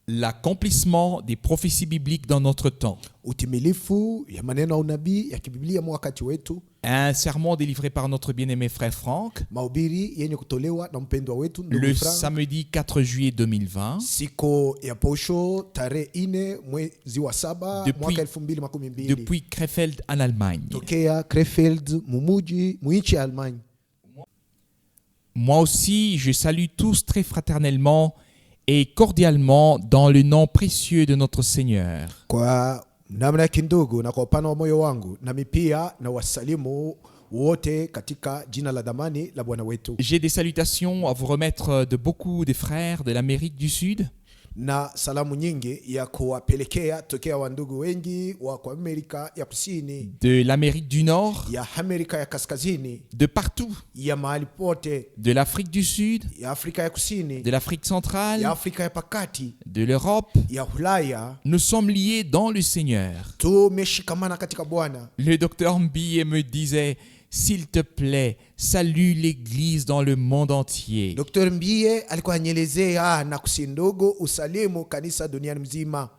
l'accomplissement des prophéties bibliques dans notre temps. Utimilifu ya maneno ya unabii ya kibiblia wakati wetu. Un sermon délivré par notre bien-aimé frère Franck Mahubiri yenye kutolewa na mpendwa wetu ndugu le Frank. samedi 4 juillet 2020. Siku ya posho tarehe 4 mwezi wa 7 mwaka 2012. Depuis Krefeld en Allemagne. Tokea Krefeld muichi ya Allemagne. Moi aussi, je salue tous très fraternellement et cordialement dans le nom précieux de notre Seigneur. Kwa namna kindugu na kwa upana wa moyo wangu nami pia na wasalimu wote katika jina la damani la Bwana wetu. J'ai des salutations à vous remettre de beaucoup de frères de l'Amérique du Sud. Na salamu nyingi ya kuwapelekea tokea wandugu wengi wa kwa Amerika ya Kusini, de l'Amérique du Nord, ya Amerika ya Kaskazini, de partout, ya mahali pote, de l'Afrique du Sud, ya Afrika ya Kusini, de l'Afrique centrale, ya Afrika ya Pakati, de l'Europe. ya Ulaya. Nous sommes liés dans le Seigneur. Tumeshikamana katika Bwana. Le docteur Mbiye me disait: s'il te plaît, salue l'église dans le monde entier. Dr. Mbiye alikuwa anyelezea na kusindogo usalimu kanisa duniani mzima.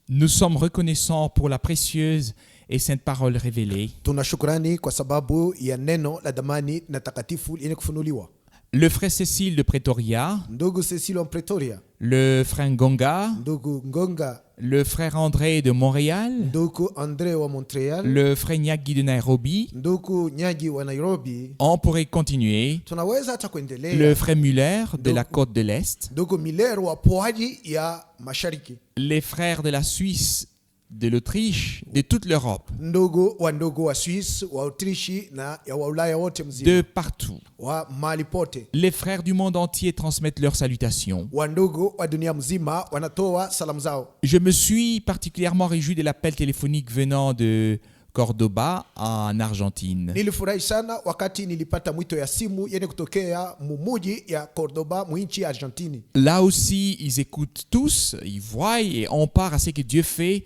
Nous sommes reconnaissants pour la précieuse et sainte parole révélée. Tunashukrani kwa sababu ya neno la damani na takatifu yenye kufunuliwa. Le frère Cécile de Pretoria, Ndugu Cecile en Pretoria, le frère Ngonga, ndugu Ngonga, le frère André de Montréal, ndugu André wa Montréal, le frère Nyagi de Nairobi. ndugu Nyagi wa Nairobi. On pourrait continuer. Tunaweza hata kuendelea. Le frère Muller de la côte de l'Est. Ndugu Miller wa pwani ya mashariki. Les frères de la Suisse, de l'Autriche, de toute l'Europe. Ndugu wa Suisse, wa Autrichi na ya wa Ulaya wote mzima. De partout. Wa mahali pote. Les frères du monde entier transmettent leurs salutations. Wa ndugu wa dunia mzima wanatoa salamu zao. Je me suis particulièrement réjoui de l'appel téléphonique venant de Cordoba en Argentine. Nilifurahi sana wakati nilipata mwito ya simu yenye kutokea mumuji ya Cordoba mwinchi ya Argentine. Là aussi, ils écoutent tous, ils voient et on part à ce que Dieu fait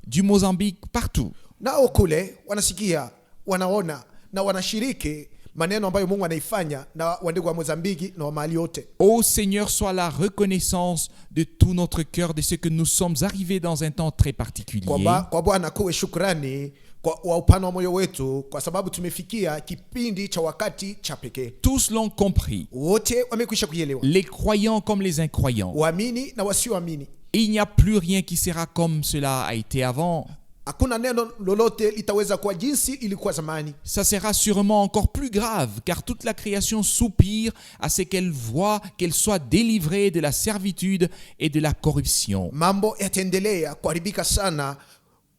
du Mozambique partout. Nao kule wanasikia, wanaona na wanashiriki maneno ambayo Mungu anaifanya na wandugu wa Mozambiki na wa mahali yote. Ô Seigneur, soit la reconnaissance de tout notre cœur de ce que nous sommes arrivés dans un temps très particulier. Kwa Bwana kuwe shukrani kwa upano wa moyo wetu kwa sababu tumefikia kipindi cha wakati cha pekee. Tous l'ont compris. Wote wamekwisha kuelewa. Les croyants comme les incroyants. Waamini na wasioamini. Il n'y a plus rien qui sera comme cela a été avant. Hakuna neno lolote litaweza kuwa jinsi ilikuwa zamani. Ça sera sûrement encore plus grave, car toute la création soupire à ce qu'elle voit qu'elle soit délivrée de la servitude et de la corruption. Mambo yataendelea kuharibika sana.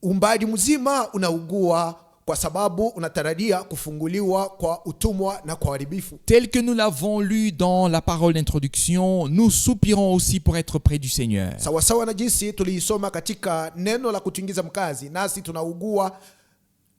Umbaji mzima unaugua kwa sababu unatarajia kufunguliwa kwa utumwa na kwa uharibifu. Tel que nous l'avons lu dans la parole d'introduction, nous soupirons aussi pour être près du Seigneur. Sawa sawa na jinsi tuliisoma katika neno la kutuingiza mkazi, nasi tunaugua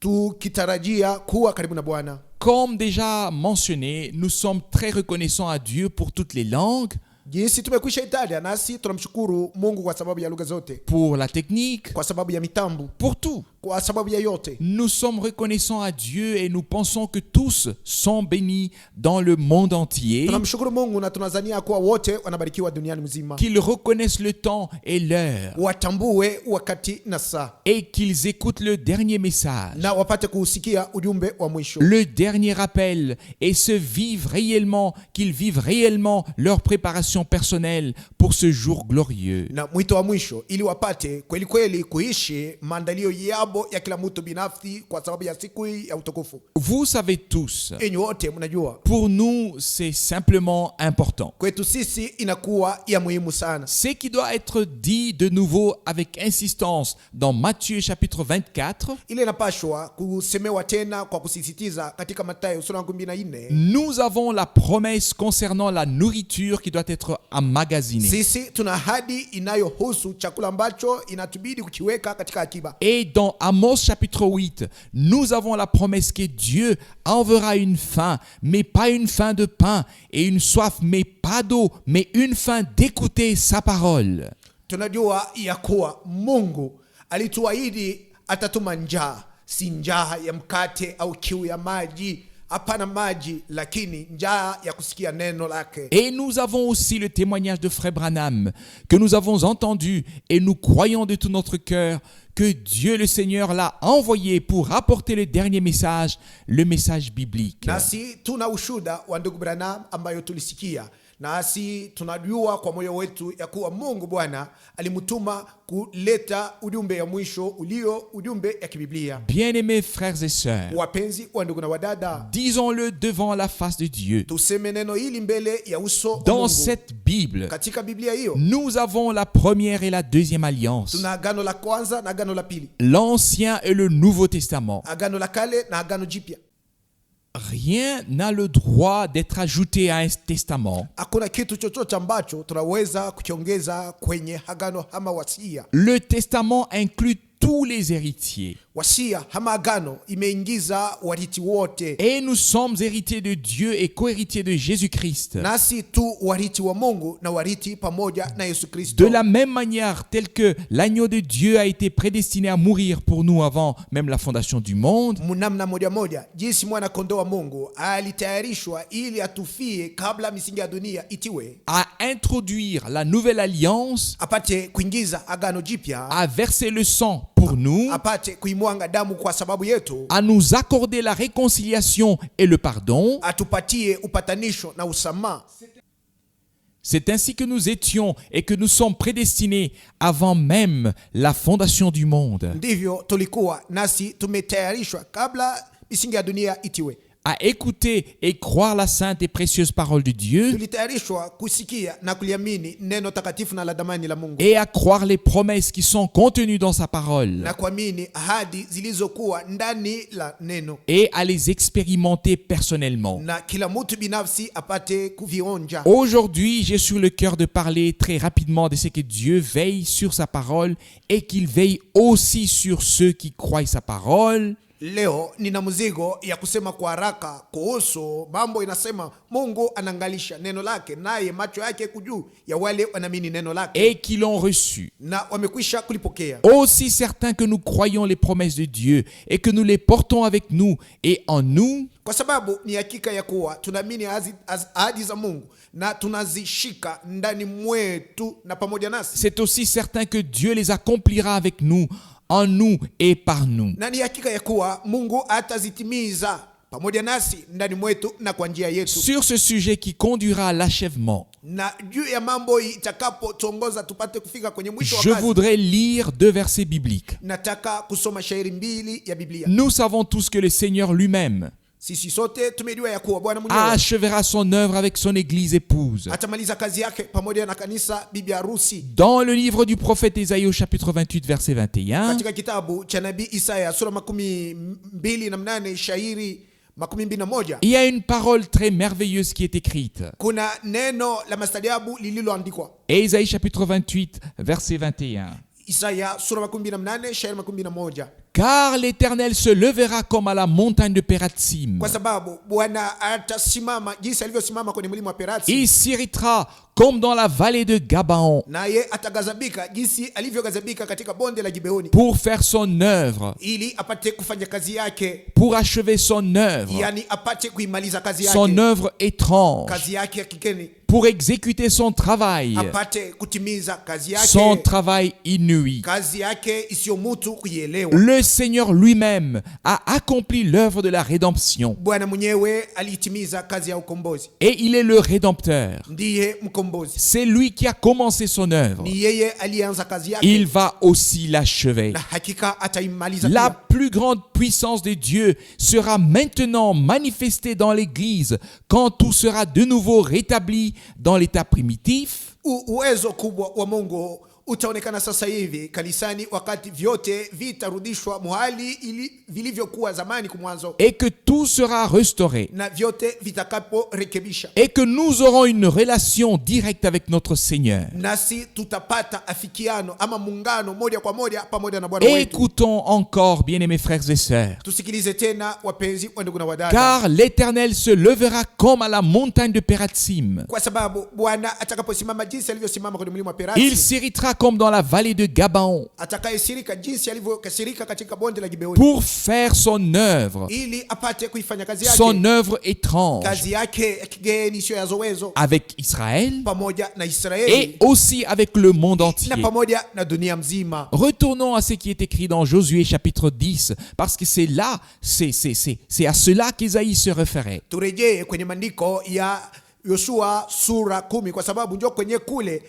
tukitarajia kuwa karibu na Bwana. Comme déjà mentionné, nous sommes très reconnaissants à Dieu pour toutes les langues, Jinsi tumekwisha itaja, nasi tunamshukuru Mungu kwa sababu ya lugha zote, pour la technique, kwa sababu ya mitambo, pour tout. kwa sababu ya yote. Nous sommes reconnaissants à Dieu et nous pensons que tous sont bénis dans le monde entier, Tunamshukuru Mungu na tunazania kuwa wote wanabarikiwa duniani mzima. qu'ils reconnaissent le temps et l'heure Watambue wakati na saa et qu'ils écoutent le dernier message, na wapate kusikia ujumbe wa mwisho. le dernier appel, et se vivent réellement, qu'ils vivent réellement leur préparation personnelle pour ce jour glorieux. Na mwito wa mwisho ili wapate kweli kweli kuishi maandalio yabo ya kila mtu binafsi kwa sababu ya siku hii ya utukufu. Vous savez tous, Enyi wote mnajua, pour nous c'est simplement important. kwetu sisi inakuwa ya muhimu sana. Ce qui doit être dit de nouveau avec insistance dans Matthieu chapitre 24, Ile inapashwa kusemewa tena kwa kusisitiza katika Mathayo sura ya 14. nous avons la promesse concernant la nourriture qui doit être emmagasinée. Sisi tuna ahadi inayohusu chakula ambacho inatubidi kukiweka katika akiba. Et dans Amos chapitre 8, nous avons la promesse que Dieu enverra une faim, mais pas une faim de pain, et une soif, mais pas d'eau, mais une faim d'écouter sa parole. Tunajua ya kuwa Mungu alituahidi atatuma njaa, si njaa ya mkate au kiu ya maji, hapana maji, lakini njaa ya kusikia neno lake. Et nous avons aussi le témoignage de Frère Branham que nous avons entendu et nous croyons de tout notre cœur que Dieu le Seigneur l'a envoyé pour apporter le dernier message, le message biblique. Nasi tuna ushuda wa ndugu Branham ambayo tulisikia. Nasi tunajua kwa moyo wetu ya kuwa Mungu Bwana alimutuma kuleta ujumbe ya mwisho ulio ujumbe ya kibiblia. Bien-aimés frères et sœurs, Wapenzi wa ndugu na wadada, disons-le devant la face de Dieu. tuseme neno hili mbele ya uso wa Dans Mungu. cette Bible, Katika Biblia hiyo nous avons la première et la deuxième alliance, tuna agano la kwanza na agano la pili, l'Ancien et le Nouveau Testament. agano la kale na agano jipya. Rien n'a le droit d'être ajouté à un testament. Hakuna kitu chochote ambacho tunaweza kukiongeza kwenye agano ama wasia. Le testament inclut tous les héritiers. Wasia ama agano imeingiza warithi wote. Et nous sommes héritiers de Dieu et co-héritiers de Jésus-Christ. Nasi tu warithi wa Mungu na warithi pamoja na Yesu Kristo. De la même manière, tel que l'agneau de Dieu a été prédestiné à mourir pour nous avant même la fondation du monde, Munamna moja moja, jinsi mwana kondoo wa Mungu alitayarishwa ili atufie kabla misingi ya dunia itiwe, à introduire la nouvelle alliance, apate kuingiza agano jipya, à verser le sang pour nous, apate kuimwanga damu kwa sababu yetu, à nous accorder la réconciliation et le pardon. atupatie upatanisho na usamaha. C'est ainsi que nous étions et que nous sommes prédestinés avant même la fondation du monde, Ndivyo tulikuwa nasi tumetayarishwa kabla misingi ya dunia itiwe. à écouter et croire la sainte et précieuse parole de Dieu Tulitayarishwa kusikia na kuliamini neno takatifu na la damani la Mungu, et à croire les promesses qui sont contenues dans sa parole na kuamini ahadi zilizokuwa ndani la neno, et à les expérimenter personnellement. na kila mtu binafsi apate kuvionja. Aujourd'hui, j'ai sur le cœur de parler très rapidement de ce que Dieu veille sur sa parole et qu'il veille aussi sur ceux qui croient sa parole. Leo nina mzigo ya kusema kwa haraka kuhusu mambo inasema Mungu anaangalisha neno lake, naye macho yake kujuu ya wale wanaamini neno lake Et qui l'ont reçu. na wamekwisha kulipokea. Aussi certain que nous croyons les promesses de Dieu et que nous les portons avec nous et en nous, Kwa sababu ni hakika ya kuwa tunaamini ahadi za Mungu na tunazishika ndani mwetu na pamoja nasi, c'est aussi certain que Dieu les accomplira avec nous, en nous et par nous. na ni hakika ya kuwa Mungu atazitimiza pamoja nasi ndani mwetu na kwa njia yetu. Sur ce sujet qui conduira à l'achèvement, Na juu ya mambo itakapotuongoza tupate kufika kwenye mwisho wa je kazi, voudrais lire 2 versets bibliques. nataka kusoma shairi mbili ya Biblia. Nous savons tous que le Seigneur lui-même Sisi sote tumejua ya kuwa Bwana mwenyewe achèvera son œuvre avec son église épouse. atamaliza kazi yake pamoja na kanisa bibi harusi. Dans le livre du prophète Ésaïe au chapitre 28 verset 21, Katika kitabu cha nabii Isaya sura 28 shairi 21, il y a une parole très merveilleuse qui est écrite. kuna neno la mastaajabu lililoandikwa. Et Ésaïe chapitre 28 verset 21. Isaya sura 28 shairi 21. Car l'Éternel se levera comme à la montagne de Pératsim. Kwa sababu Bwana atasimama jinsi alivyosimama kwenye mlima wa Peratsi, Il s'irritera comme dans la vallée de Gabaon naye atagazabika jinsi alivyogazabika katika bonde la Gibeoni, pour faire son œuvre, ili apate kufanya kazi yake, pour achever son œuvre, yani apate kuimaliza kazi son yake, œuvre étrange, kazi yake ya kigeni, pour exécuter son travail, apate kutimiza kazi son yake, travail inouï. kazi yake isiyo mtu kuielewa. Le Seigneur lui-même a accompli l'œuvre de la rédemption. Bwana mwenyewe alitimiza kazi ya ukombozi, Et il est le rédempteur. ndiye mkombozi, C'est lui qui a commencé son œuvre. ni yeye alianza kazi yake, Il va aussi l'achever. na hakika ataimaliza La pia. plus grande puissance de Dieu sera maintenant manifestée dans l'Église quand tout sera de nouveau rétabli dans l'état primitif. Uwezo kubwa wa Mungu utaonekana sasa hivi kanisani wakati vyote vitarudishwa mahali ili vilivyokuwa zamani kwa mwanzo, Et que tout sera restauré. na vyote vitakaporekebisha, Et que nous aurons une relation directe avec notre Seigneur. nasi tutapata afikiano ama muungano moja kwa moja pamoja na Bwana wetu. Écoutons encore, bien-aimés frères et sœurs. Tusikilize tena wapenzi wa ndugu na wadada, Car l'Éternel se levera comme à la montagne de Pératsim. kwa sababu Bwana atakaposimama jinsi alivyosimama kwenye mlima wa Il Peratsi, s'irritera comme dans la vallée de Gabaon, atakayesirika jinsi alivyokasirika katika bonde la Gibeoni, pour faire son œuvre, ili apate kuifanya kazi son yake, œuvre étrange kazi yake ya kigeni isiyo ya zowezo, avec Israël pamoja na et Israeli aussi avec le monde na entier. pamoja na dunia mzima. Retournons à ce qui est écrit dans Josué chapitre 10, parce que c'est là, c'est à cela qu'Ésaïe se référait. Turejee kwenye maandiko ya Yoshua sura 10 kwa sababu ndio kwenye kule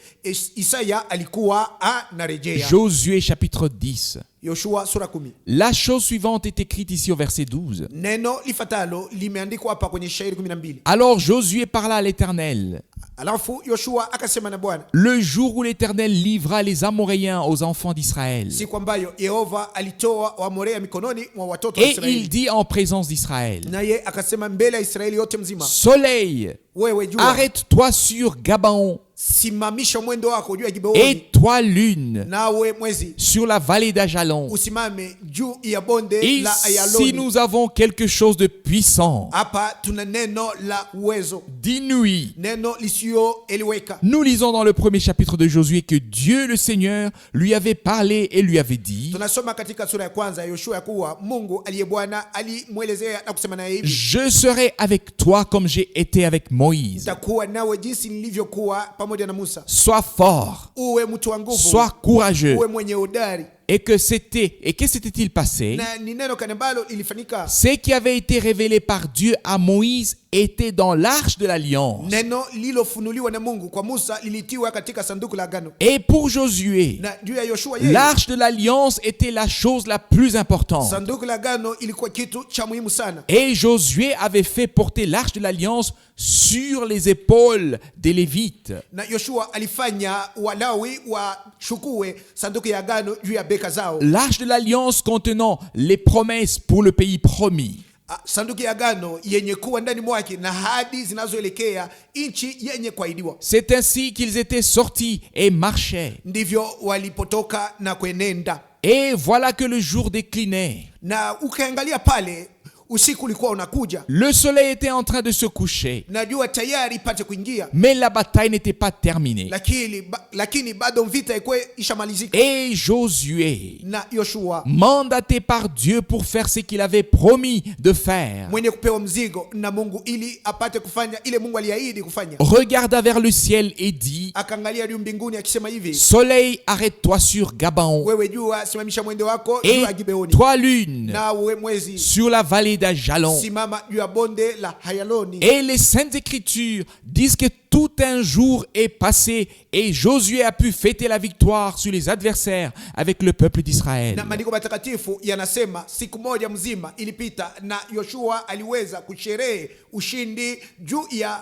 Isaya alikuwa anarejea. Josué chapitre 10. Yoshua sura 10. La chose suivante est écrite ici au verset 12. Neno lifatalo limeandikwa hapa kwenye shairi 12. Alors Josué parla à l'Éternel. Alafu Yoshua akasema na Bwana, le jour où l'Éternel livra les Amoréens aux enfants d'Israël. siku ambayo Yehova alitoa Waamorea mikononi mwa watoto wa Et Israeli. il dit en présence d'Israël, Naye akasema mbele ya Israeli yote mzima, Soleil, wewe jua, arrête-toi sur Gabaon, simamisha mwendo wako juu ya et Gibeoni, toi lune, nawe mwezi sur la vallée d'Ajalon. usimame juu ya bonde la Ici Ayaloni. nous avons quelque chose de puissant, Hapa tuna neno la uwezo, d'inouï. neno lisioeleweka. Nous lisons dans le premier chapitre de Josué que Dieu le Seigneur lui avait parlé et lui avait dit, Tunasoma katika sura ya kwanza ya Yoshua ya kuwa Mungu aliye Bwana alimwelezea na kusema naye hivi, je serai avec toi comme j'ai été avec Moïse. nitakuwa nawe jinsi nilivyokuwa pamoja na Musa. Sois fort, Uwe mtu wa nguvu, sois courageux. uwe mwenye hodari. Et que s'était-il passé? Na ni neno gani ambalo ilifanyika? Ce qui avait été révélé par Dieu à Moïse était dans l'arche de l'alliance. Neno lilofunuliwa na Mungu kwa Musa lilitiwa katika sanduku la agano. Et pour Josué, Na juu ya Yoshua yeye, l'arche de l'alliance était la chose la plus importante. sanduku la agano ilikuwa kitu cha muhimu sana. Et Josué avait fait porter l'arche de l'alliance sur les épaules des Lévites. Na Yoshua alifanya Walawi wachukue sanduku ya agano juu ya beka zao. L'arche de l'alliance contenant les promesses pour le pays promis. Sanduku ya agano yenye kuwa ndani mwake na hadi zinazoelekea nchi yenye kuahidiwa. C'est ainsi qu'ils étaient sortis et marchaient. Ndivyo walipotoka na kwenenda. Et voilà que le jour déclinait. Na ukaangalia pale, usiku ulikuwa unakuja, Le soleil était en train de se coucher, na jua tayari ipate kuingia, mais la bataille n'était pas terminée. lakini bado vita ilikuwa ishamalizika. Et Josué, Na Yoshua mandaté par Dieu pour faire ce qu'il avait promis de faire, mwenye kupewa mzigo na Mungu ili apate kufanya ile Mungu aliahidi kufanya, regarda vers le ciel et dit, akaangalia juu mbinguni akisema hivi, Soleil, arrête-toi sur Gabaon, wewe jua simamisha mwendo wako juu et ya Gibeoni, toi lune, na wewe mwezi sur la vallée d'Ajalon. simama juu ya bonde la Hayaloni. Et les Saintes Écritures disent que tout un jour est passé et Josué a pu fêter la victoire sur les adversaires avec le peuple d'Israël. Na maandiko matakatifu yanasema siku moja mzima ilipita na Yoshua aliweza kusherehe ushindi juu ya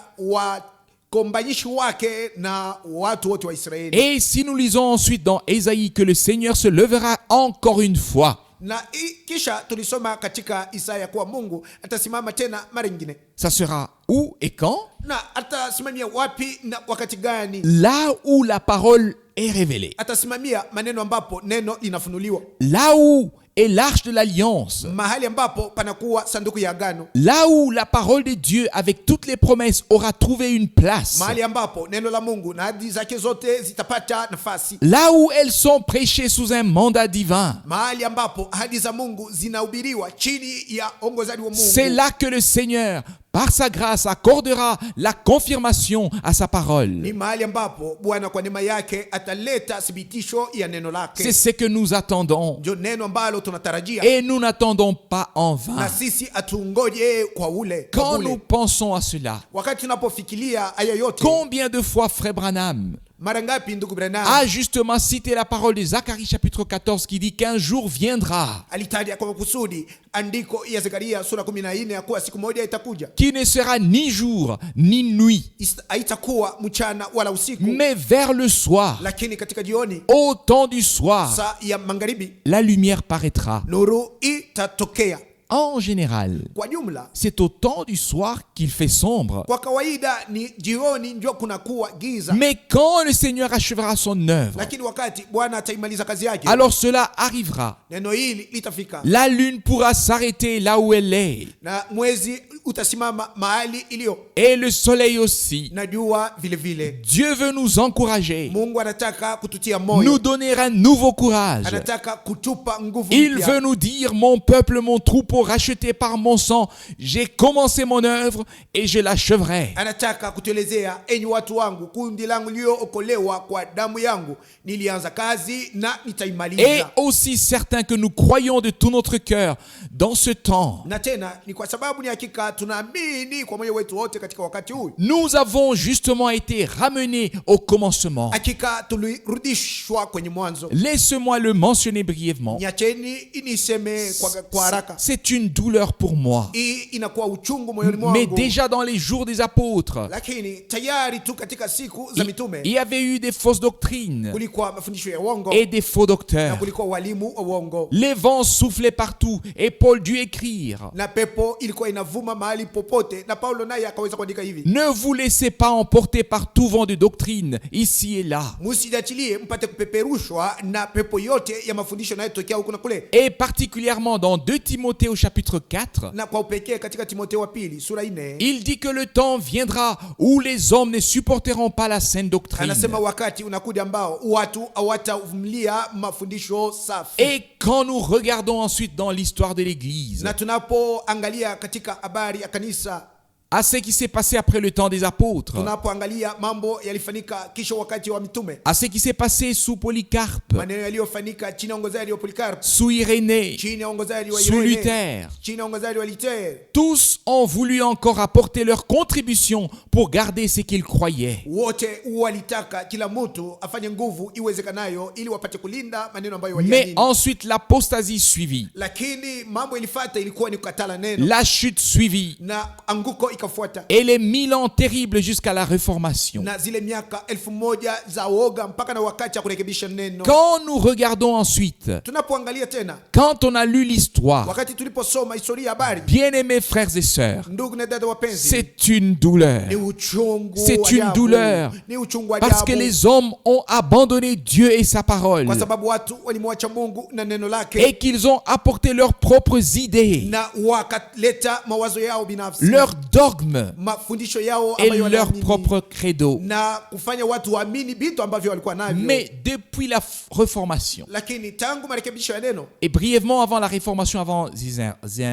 wakombanyishi wake na watu wote wa Israeli. Et si nous lisons ensuite dans Ésaïe que le Seigneur se levera encore une fois, Na kisha tulisoma katika Isaya kuwa Mungu atasimama tena mara nyingine. ça sera où et quand? Na atasimamia wapi na wakati gani? Là où la parole est révélée. Atasimamia maneno ambapo neno linafunuliwa, Là où est l'arche de l'alliance. mahali ambapo panakuwa sanduku ya agano, Là où la parole de Dieu avec toutes les promesses aura trouvé une place. mahali ambapo neno la Mungu na ahadi zake zote zitapata nafasi, Là où elles sont prêchées sous un mandat divin. mahali ambapo ahadi za Mungu zinahubiriwa chini ya ongozaji wa Mungu. C'est là que le Seigneur, par sa grâce, accordera la confirmation à sa parole. Ni mahali ambapo Bwana kwa neema yake ataleta thibitisho ya neno C'est lake. ce que nous attendons. Ndio neno ambalo tunatarajia, Et nous n'attendons pas en vain. na sisi atungoje kwa ule kwa Quand ule. nous pensons à cela, Wakati tunapofikiria haya yote, combien de fois Frère Branham mara ngapi ndugu Branham a justement cité la parole de Zacharie chapitre 14 qui dit qu'un jour viendra alitaja kwa kusudi andiko ya Zekaria sura 14 ya kuwa siku moja itakuja, qui ne sera ni jour ni nuit, haitakuwa mchana wala usiku, mais vers le soir, lakini katika jioni, au temps du soir, saa ya magharibi, la lumière paraîtra. nuru itatokea. en général, Kwa jumla, c'est au temps du soir qu'il fait sombre. kwa kawaida ni jioni ndio kunakuwa giza. Mais quand le Seigneur achèvera son œuvre, Lakini wakati Bwana ataimaliza kazi yake, alors cela arrivera. neno hili litafika. La lune pourra s'arrêter là où elle est, Na mwezi utasimama mahali iliyo, et le soleil aussi. na jua vile vile. Dieu veut nous encourager, Mungu anataka kututia nous moyo, donner un nouveau courage. anataka kutupa nguvu Il mpya. veut nous dire: mon peuple, mon troupeau racheté par mon sang, j'ai commencé mon œuvre et je l'achèverai. Anataka kutuelezea, enyi watu wangu, kundi langu lililookolewa kwa damu yangu, nilianza kazi na Et nitaimaliza. aussi certain que nous croyons de tout notre cœur dans ce temps, Na tena ni kwa sababu ni hakika tunaamini kwa moyo wetu wote katika wakati huu, nous avons justement été ramenés au commencement. hakika tulirudishwa kwenye mwanzo. Laisse-moi le mentionner brièvement. Niacheni niseme kwa haraka. C'est une douleur pour moi. Hii inakuwa uchungu moyoni Mais mwangu, déjà dans les jours des apôtres, lakini tayari tu katika siku za il mitume y avait eu des fausses doctrines kulikuwa mafundisho ya uongo et des faux na docteurs. kulikuwa walimu wa uongo, Les vents soufflaient partout et Paul dut écrire: na pepo ilikuwa inavuma mahali popote, na Paulo naye akaweza kuandika hivi: ne vous laissez pas emporter par tout vent de doctrine ici et là, musijachilie mpate kupeperushwa na pepo yote ya mafundisho yanayotokea huku na kule. et particulièrement dans 2 Timothée au chapitre 4, Na kwa upekee katika Timotheo wa pili sura 4 il dit que le temps viendra où les hommes ne supporteront pas la saine doctrine. anasema wakati unakuja ambao watu hawatavumilia mafundisho safi. Et quand nous regardons ensuite dans l'histoire de l'Église, Na tunapoangalia katika habari ya kanisa, à ce qui s'est passé après le temps des apôtres, tunapoangalia mambo yalifanyika kisha wakati wa mitume, à ce qui s'est passé sous Polycarpe, maneno yaliyofanyika chini ya uongozaji wa Polikarpo, sous Irénée, chini ya uongozaji wa sous Irene, Luther, chini ya uongozaji wa Luther, tous ont voulu encore apporter leur contribution pour garder ce qu'ils croyaient. wote walitaka kila mtu afanye nguvu iwezekanayo ili wapate kulinda maneno ambayo Mais waliamini. ensuite l'apostasie suivit, Lakini mambo ilifuata ilikuwa ni kukatala neno, la chute suivit, na anguko ikafuata, et les 1000 ans terribles jusqu'à la Réformation. na zile miaka 1000 za woga mpaka na wakati ya kurekebisha neno. Quand nous regardons ensuite, Tunapoangalia tena, quand on a lu l'histoire, wakati tuliposoma historia ya habari, bien-aimés frères et sœurs, ndugu na dada wapenzi, c'est une douleur. ni uchungu C'est wa une ajabu. douleur. Ni uchungu wa Parce que ajabu. les hommes ont abandonné Dieu et sa parole, Kwa sababu watu walimwacha Mungu na neno et lake, qu'ils ont apporté leurs propres idées, na wakaleta mawazo yao binafsi, leurs dogmes mafundisho yao et ambayo leur waliamini, propre credo. na kufanya watu waamini vitu ambavyo walikuwa navyo. Mais depuis la Réformation, Lakini tangu marekebisho ya neno, et brièvement avant la Réformation, avant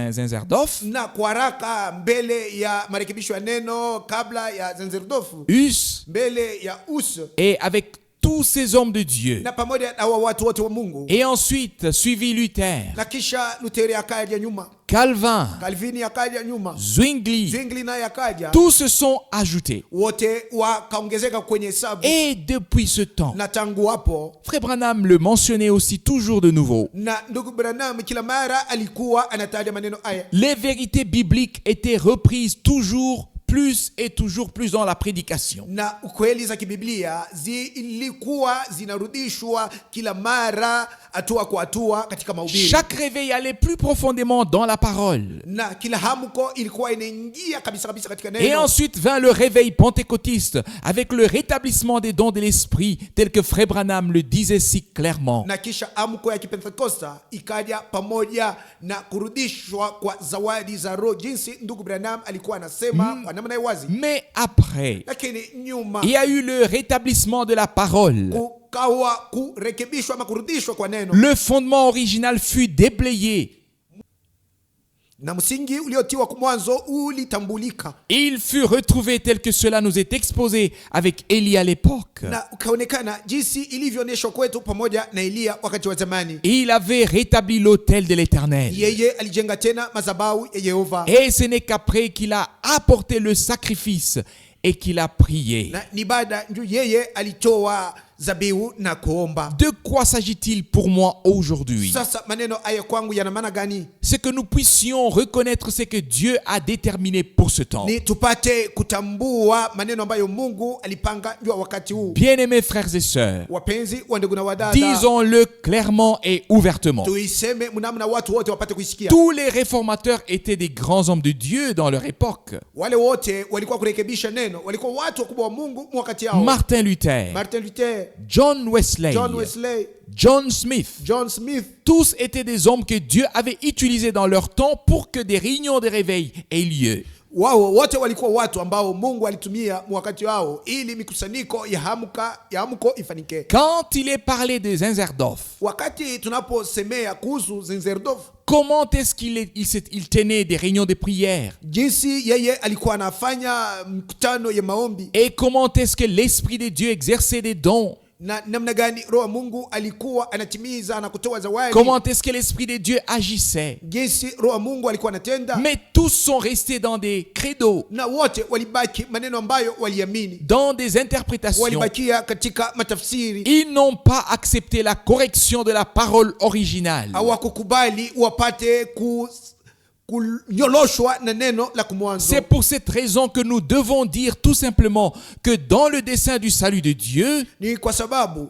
Zinzendorf, na kwa haraka mbele ya marekebisho ya neno, kabla ya Zinzendorf, Hus, mbele ya Hus, et avec tous ces hommes de Dieu, na pamoja na watu wote wa Mungu, et ensuite suivi Luther, na kisha Luteri akaja nyuma, Calvin, Calvini akaja nyuma, Zwingli, Zwingli naye akaja, tous se sont ajoutés. wote wakaongezeka kwenye hesabu. Et depuis ce temps, Na tangu hapo, Frère Branham le mentionnait aussi toujours de nouveau, na ndugu Branham kila mara alikuwa anataja maneno haya, les vérités bibliques étaient reprises toujours plus et toujours plus dans la prédication. na ukweli za kibiblia zilikuwa zinarudishwa kila mara, hatua kwa hatua katika mahubiri. Chaque réveil allait plus profondément dans la parole. Na kila hamko ilikuwa inaingia kabisa kabisa katika Et neno. ensuite vint le réveil pentecôtiste avec le rétablissement des dons de l'esprit, tel que Frère Branham le disait si clairement. Na kisha amko ya Kipentekosta ikaja pamoja na kurudishwa kwa zawadi za Roho, jinsi ndugu Branham alikuwa anasema kwa namna ya wazi. Mais après, Lakini nyuma il y a eu le rétablissement de la parole. kukawa kurekebishwa ama kurudishwa kwa neno, Le fondement original fut déblayé. na msingi uliotiwa kwa mwanzo ulitambulika, Il fut retrouvé tel que cela nous est exposé avec Élie à l'époque. na ukaonekana jinsi ilivyoonyeshwa kwetu pamoja na Eliya wakati wa zamani. Il avait rétabli l'autel de l'Éternel. Yeye alijenga tena madhabahu ya Yehova, Et ce n'est qu'après qu'il a apporté le sacrifice et qu'il a prié. na ni baada ndio yeye alitoa zabihu na kuomba. De quoi s'agit-il pour moi aujourd'hui? Sasa maneno haya kwangu yana maana gani? C'est que nous puissions reconnaître ce que Dieu a déterminé pour ce temps. Ni tupate kutambua maneno ambayo Mungu alipanga juu wakati huu. Bien-aimés frères et sœurs, Wapenzi wa ndugu na wadada, disons-le clairement et ouvertement. tuiseme mnamna watu wote wapate kuisikia. Tous les réformateurs étaient des grands hommes de Dieu dans leur époque. Wale wote walikuwa kurekebisha neno, walikuwa watu wakubwa wa Mungu wakati yao. Martin Luther, Martin Luther, John Wesley, John Wesley, John Smith, John Smith, tous étaient des hommes que Dieu avait utilisés dans leur temps pour que des réunions de réveil aient lieu. wao wote walikuwa watu ambao Mungu alitumia wakati wao ili mikusanyiko ya hamko ifanike. Quand il est parlé de Zinzerdorf, Wakati tunaposemea kuhusu Zinzerdorf, comment est-ce il tenait des réunions de prière? jinsi yeye alikuwa anafanya mkutano ya maombi, Et comment est-ce que l'Esprit de Dieu exerçait des dons? na namna gani roho Mungu alikuwa anatimiza na kutoa zawadi, Comment est-ce que l'Esprit de Dieu agissait? jinsi roho Mungu alikuwa anatenda. Mais tous sont restés dans des credos, Na wote walibaki maneno ambayo waliamini, dans des interprétations. walibakia katika matafsiri, Ils n'ont pas accepté la correction de la parole originale. hawakukubali wapate kunyoloshwa na neno la kumwanzo. C'est pour cette raison que nous devons dire tout simplement que dans le dessein du salut de Dieu, Ni kwa sababu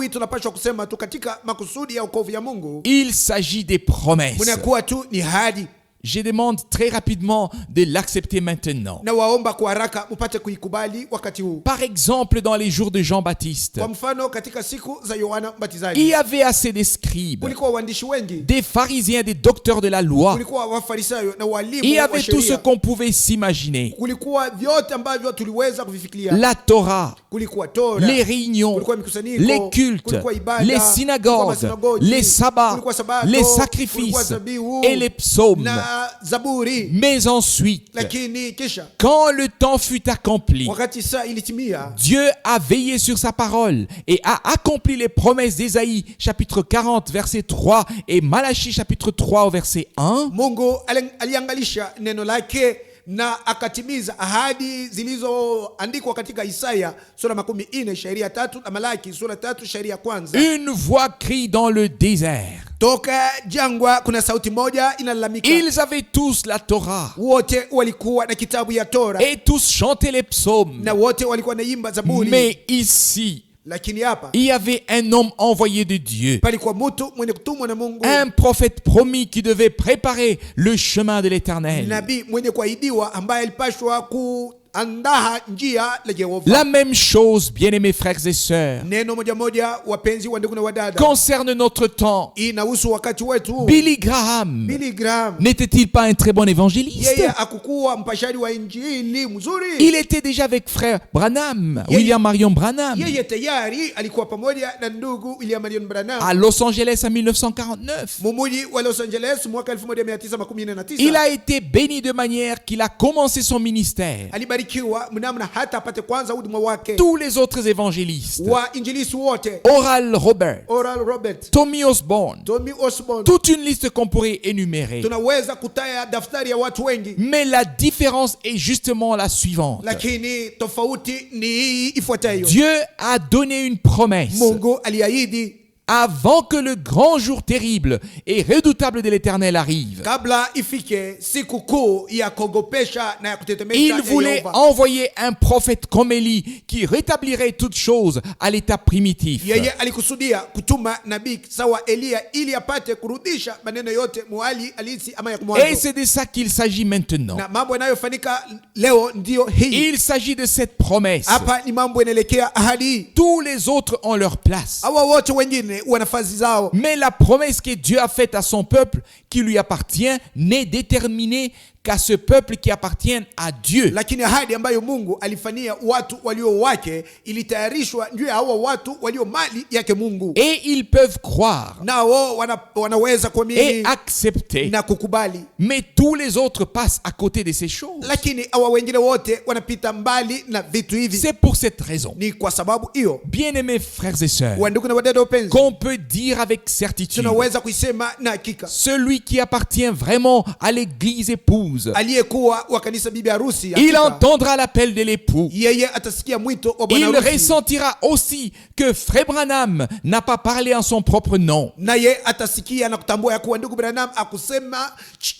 hii tunapaswa kusema tu katika makusudi ya wokovu ya Mungu il s'agit des promesses. mnakuwa tu ni hadi. Je demande très rapidement de l'accepter maintenant. Na waomba kwa haraka upate kuikubali wakati huu. Par exemple, dans les jours de Jean-Baptiste, Kwa mfano katika siku za Yohana il Mbatizaji y avait assez de scribes, kulikuwa waandishi wengi, des pharisiens, des docteurs de la loi. kulikuwa wafarisayo na walimu Il y wa avait tout ce sheria, qu'on pouvait s'imaginer. kulikuwa vyote ambavyo tuliweza kuvifikiria. La Torah, Kulikuwa Torah, les réunions, kulikuwa mikusanyiko, les cultes, kulikuwa ibada, les kulikuwa synagogues, masinagogi, les sabbats, kulikuwa sabato, les kulikuwa sacrifices zabihu, et les psaumes. na zaburi. Mais ensuite, Lakini kisha quand le temps fut accompli, wakati saa ilitimia, Dieu a veillé sur sa parole et a accompli les promesses d'Ésaïe chapitre 40 verset 3 et Malachie chapitre 3 au verset 1. Mungu aliangalisha neno lake na akatimiza ahadi zilizoandikwa katika Isaya sura 14 shairi ya 3 na Malaki sura 3 shairi ya 1. Une voix crie dans le désert. Toka jangwa kuna sauti moja inalalamika. Ils avaient tous la Torah Wote walikuwa na kitabu ya Torah et tous chantaient les psaumes. na wote walikuwa naimba zaburi. Mais ici, Lakini hapa il y avait un homme envoyé de Dieu, palikuwa mtu mwenye kutumwa na Mungu, un prophète promis qui devait préparer le chemin de l'Éternel. nabii mwenye kuahidiwa ambaye alipashwa kuandaa njia la Yehova. La même chose, bien-aimés frères et sœurs, Neno moja wapenzi wa ndugu na wadada, concerne notre temps. inahusu wakati wetu. Billy Graham Billy Graham, n'était-il pas un très bon évangéliste? yeye akukuwa mpashaji wa injili mzuri. Il était déjà avec frère Branham, William Marion Branham, Yeye tayari alikuwa pamoja na ndugu William Marion Branham à Los Angeles en 1949. mumuji wa Los Angeles mwaka 1919. Il a été béni de manière qu'il a commencé son ministère. Alibarikiwa mnamna hata apate kwanza huduma wake. Tous les autres évangélistes, Wa injilisi wote, Oral Robert, Oral Robert, Tommy Osborne, Tommy Osborne, toute une liste qu'on pourrait énumérer. tunaweza kutaya daftari ya watu wengi. Mais la différence est justement la suivante. Lakini tofauti ni hii ifuatayo. Dieu a donné une promesse. Mungu aliahidi Avant que le grand jour terrible et redoutable de l'Éternel arrive, kabla ifike siku kuu ya kogopesha na ya kutetemesha il ya voulait Yehova. envoyer un prophète comme Élie qui rétablirait toutes choses à l'état primitif. Yeye alikusudia kutuma nabii sawa Elia ili apate kurudisha maneno yote muhali halisi ama ya Et kumwanzo. c'est de ça qu'il s'agit maintenant. Na mambo yanayofanyika leo ndio hii. Il s'agit de cette promesse. Hapa ni mambo yanaelekea ahadi. Tous les autres ont leur place. Hawa wote wengine wana nafasi zao. Mais la promesse que Dieu a faite à son peuple qui lui appartient n'est déterminée qu'à ce peuple qui appartient à Dieu. Lakini ahadi ambayo Mungu alifanyia watu walio wake ilitayarishwa juu ya hao watu walio mali yake Mungu. Et ils peuvent croire Nao wanaweza kuamini et accepter. na kukubali. Mais tous les autres passent à côté de ces choses. Lakini hawa wengine wote wanapita mbali na vitu hivi. C'est pour cette raison, Ni kwa sababu hiyo, bien-aimés frères et sœurs, wandugu na wadada wapenzi, qu'on peut dire avec certitude, tunaweza kuisema na hakika celui qui appartient vraiment à l'église épouse épouse. aliyekuwa wa kanisa bibi harusi, Il hakika, entendra l'appel de l'époux. yeye atasikia mwito wa bwana Il harusi, ressentira aussi que Frère Branham n'a pas parlé en son propre nom, naye atasikia na kutambua ya kuwa ndugu Branham akusema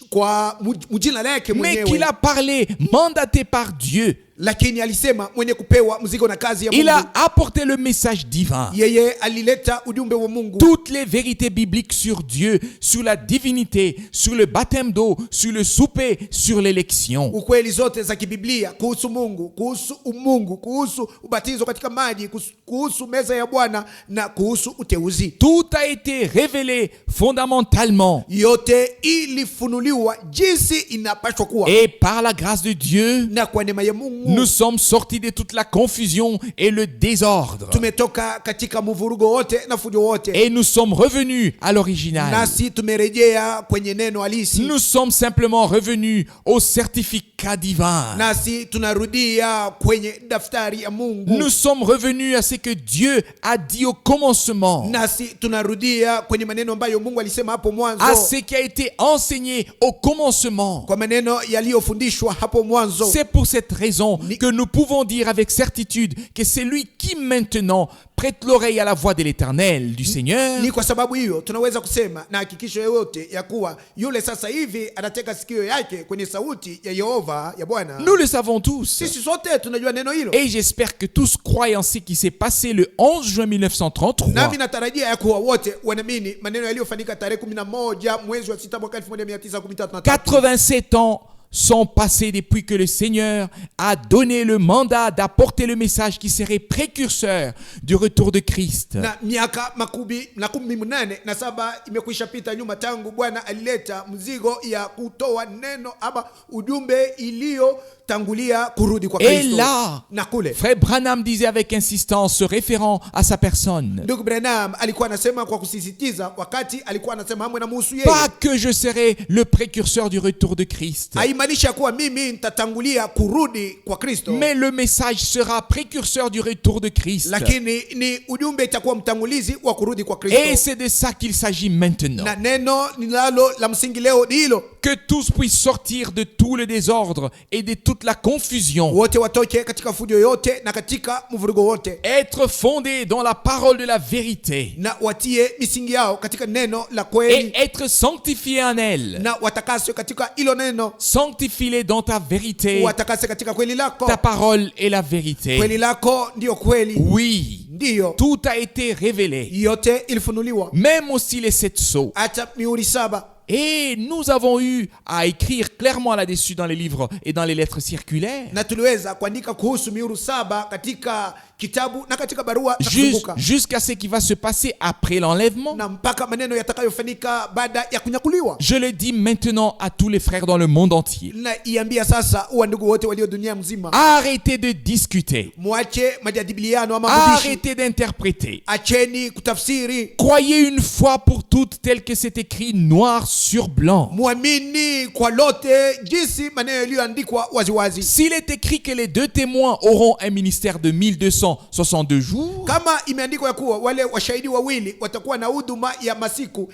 kwa mjina lake mais qu'il mwenyewe, a parlé mandaté par Dieu. lakini alisema mwenye kupewa mzigo na kazi ya Il Mungu. a apporté le message divin. Yeye alileta ujumbe wa Mungu, Toutes les vérités bibliques sur Dieu, sur la divinité, sur le baptême d'eau, sur le souper, sur l'élection. ukweli zote za kibiblia kuhusu Mungu, kuhusu umungu, kuhusu ubatizo katika maji, kuhusu meza ya Bwana na kuhusu uteuzi. Tout a été révélé fondamentalement. Yote ilifunuliwa jinsi inapaswa kuwa, Et par la grâce de Dieu, na kwa neema ya Mungu nous sommes sortis de toute la confusion et le désordre. tumetoka katika mvurugo wote na fujo wote, Et nous sommes revenus à l'original. nasi tumerejea kwenye neno halisi, Nous sommes simplement revenus au certificat divin. nasi tunarudia kwenye daftari ya Mungu, Nous sommes revenus à ce que Dieu a dit au commencement, nasi tunarudia kwenye maneno ambayo Mungu alisema hapo à mwanzo, ce qui a été enseigné au commencement. kwa maneno yaliyofundishwa hapo mwanzo. C'est pour cette raison que nous pouvons dire avec certitude que c'est lui qui maintenant prête l'oreille à la voix de l'Éternel, du Seigneur. Ni kwa sababu hiyo tunaweza kusema na hakikisho yoyote ya kuwa yule sasa hivi anateka sikio yake kwenye sauti ya Yehova, ya Bwana. Nous le savons tous. Sisi sote tunajua neno hilo, Et j'espère que tous croient en ce qui s'est passé le 11 juin 1933. nami natarajia ya kuwa wote wanaamini maneno yaliyofanyika tarehe 11 mwezi wa 6 mwaka 1933. 87 ans sont passés depuis que le Seigneur a donné le mandat d'apporter le message qui serait précurseur du retour de Christ. Na miaka makumi munane na saba imekwisha pita nyuma tangu Bwana alileta mzigo ya kutoa neno ama ujumbe iliyotangulia kurudi kwa Et Kristo. là, Na kule Frère Branham disait avec insistance, se référant à sa personne, ndugu Branham alikuwa anasema kwa kusisitiza, wakati alikuwa anasema hamwe na muhusu yeye, pas que je serai le précurseur du retour de Christ, haimaanishi kuwa mimi nitatangulia kurudi kwa Kristo, mais le message sera précurseur du retour de Christ. lakini ni ujumbe itakuwa mtangulizi wa kurudi kwa Kristo. Et c'est de ça qu'il s'agit maintenant. Na neno ninalo la msingi leo ni hilo, Que tous puissent sortir de tout le désordre et de toute la confusion. wote watoke katika fujo yote na katika mvurugo wote, Être fondés dans la parole de la vérité. na watie misingi yao katika neno la kweli, Et être sanctifiés en elle. na watakaswe katika hilo neno. Sanctifie-les dans ta vérité. Watakase katika kweli lako, Ta parole est la vérité. kweli lako ndiyo kweli. Oui, Ndiyo, tout a été révélé. yote ilifunuliwa, Même aussi les 7 sceaux. hata mihuri 7. Et nous avons eu à écrire clairement là-dessus dans les livres et dans les lettres circulaires. Na tuliweza kuandika kuhusu mihuri 7 katika kitabu na katika barua za kuzunguka, Jusqu'à ce qui va se passer après l'enlèvement. na mpaka maneno yatakayofanyika baada ya kunyakuliwa. Je le dis maintenant à tous les frères dans le monde entier. Na iambia sasa uwa ndugu wote walio dunia mzima, Arrêtez de discuter. mwache majadiliano ama mabishi, Arrêtez d'interpréter. acheni kutafsiri, Croyez une fois pour toutes tel que c'est écrit noir sur blanc. muamini kwa lote jinsi maneno yaliyoandikwa waziwazi. S'il est écrit que les 2 témoins auront un ministère de 1262 jours, Kama imeandikwa ya kuwa wale washahidi wawili watakuwa na huduma ya masiku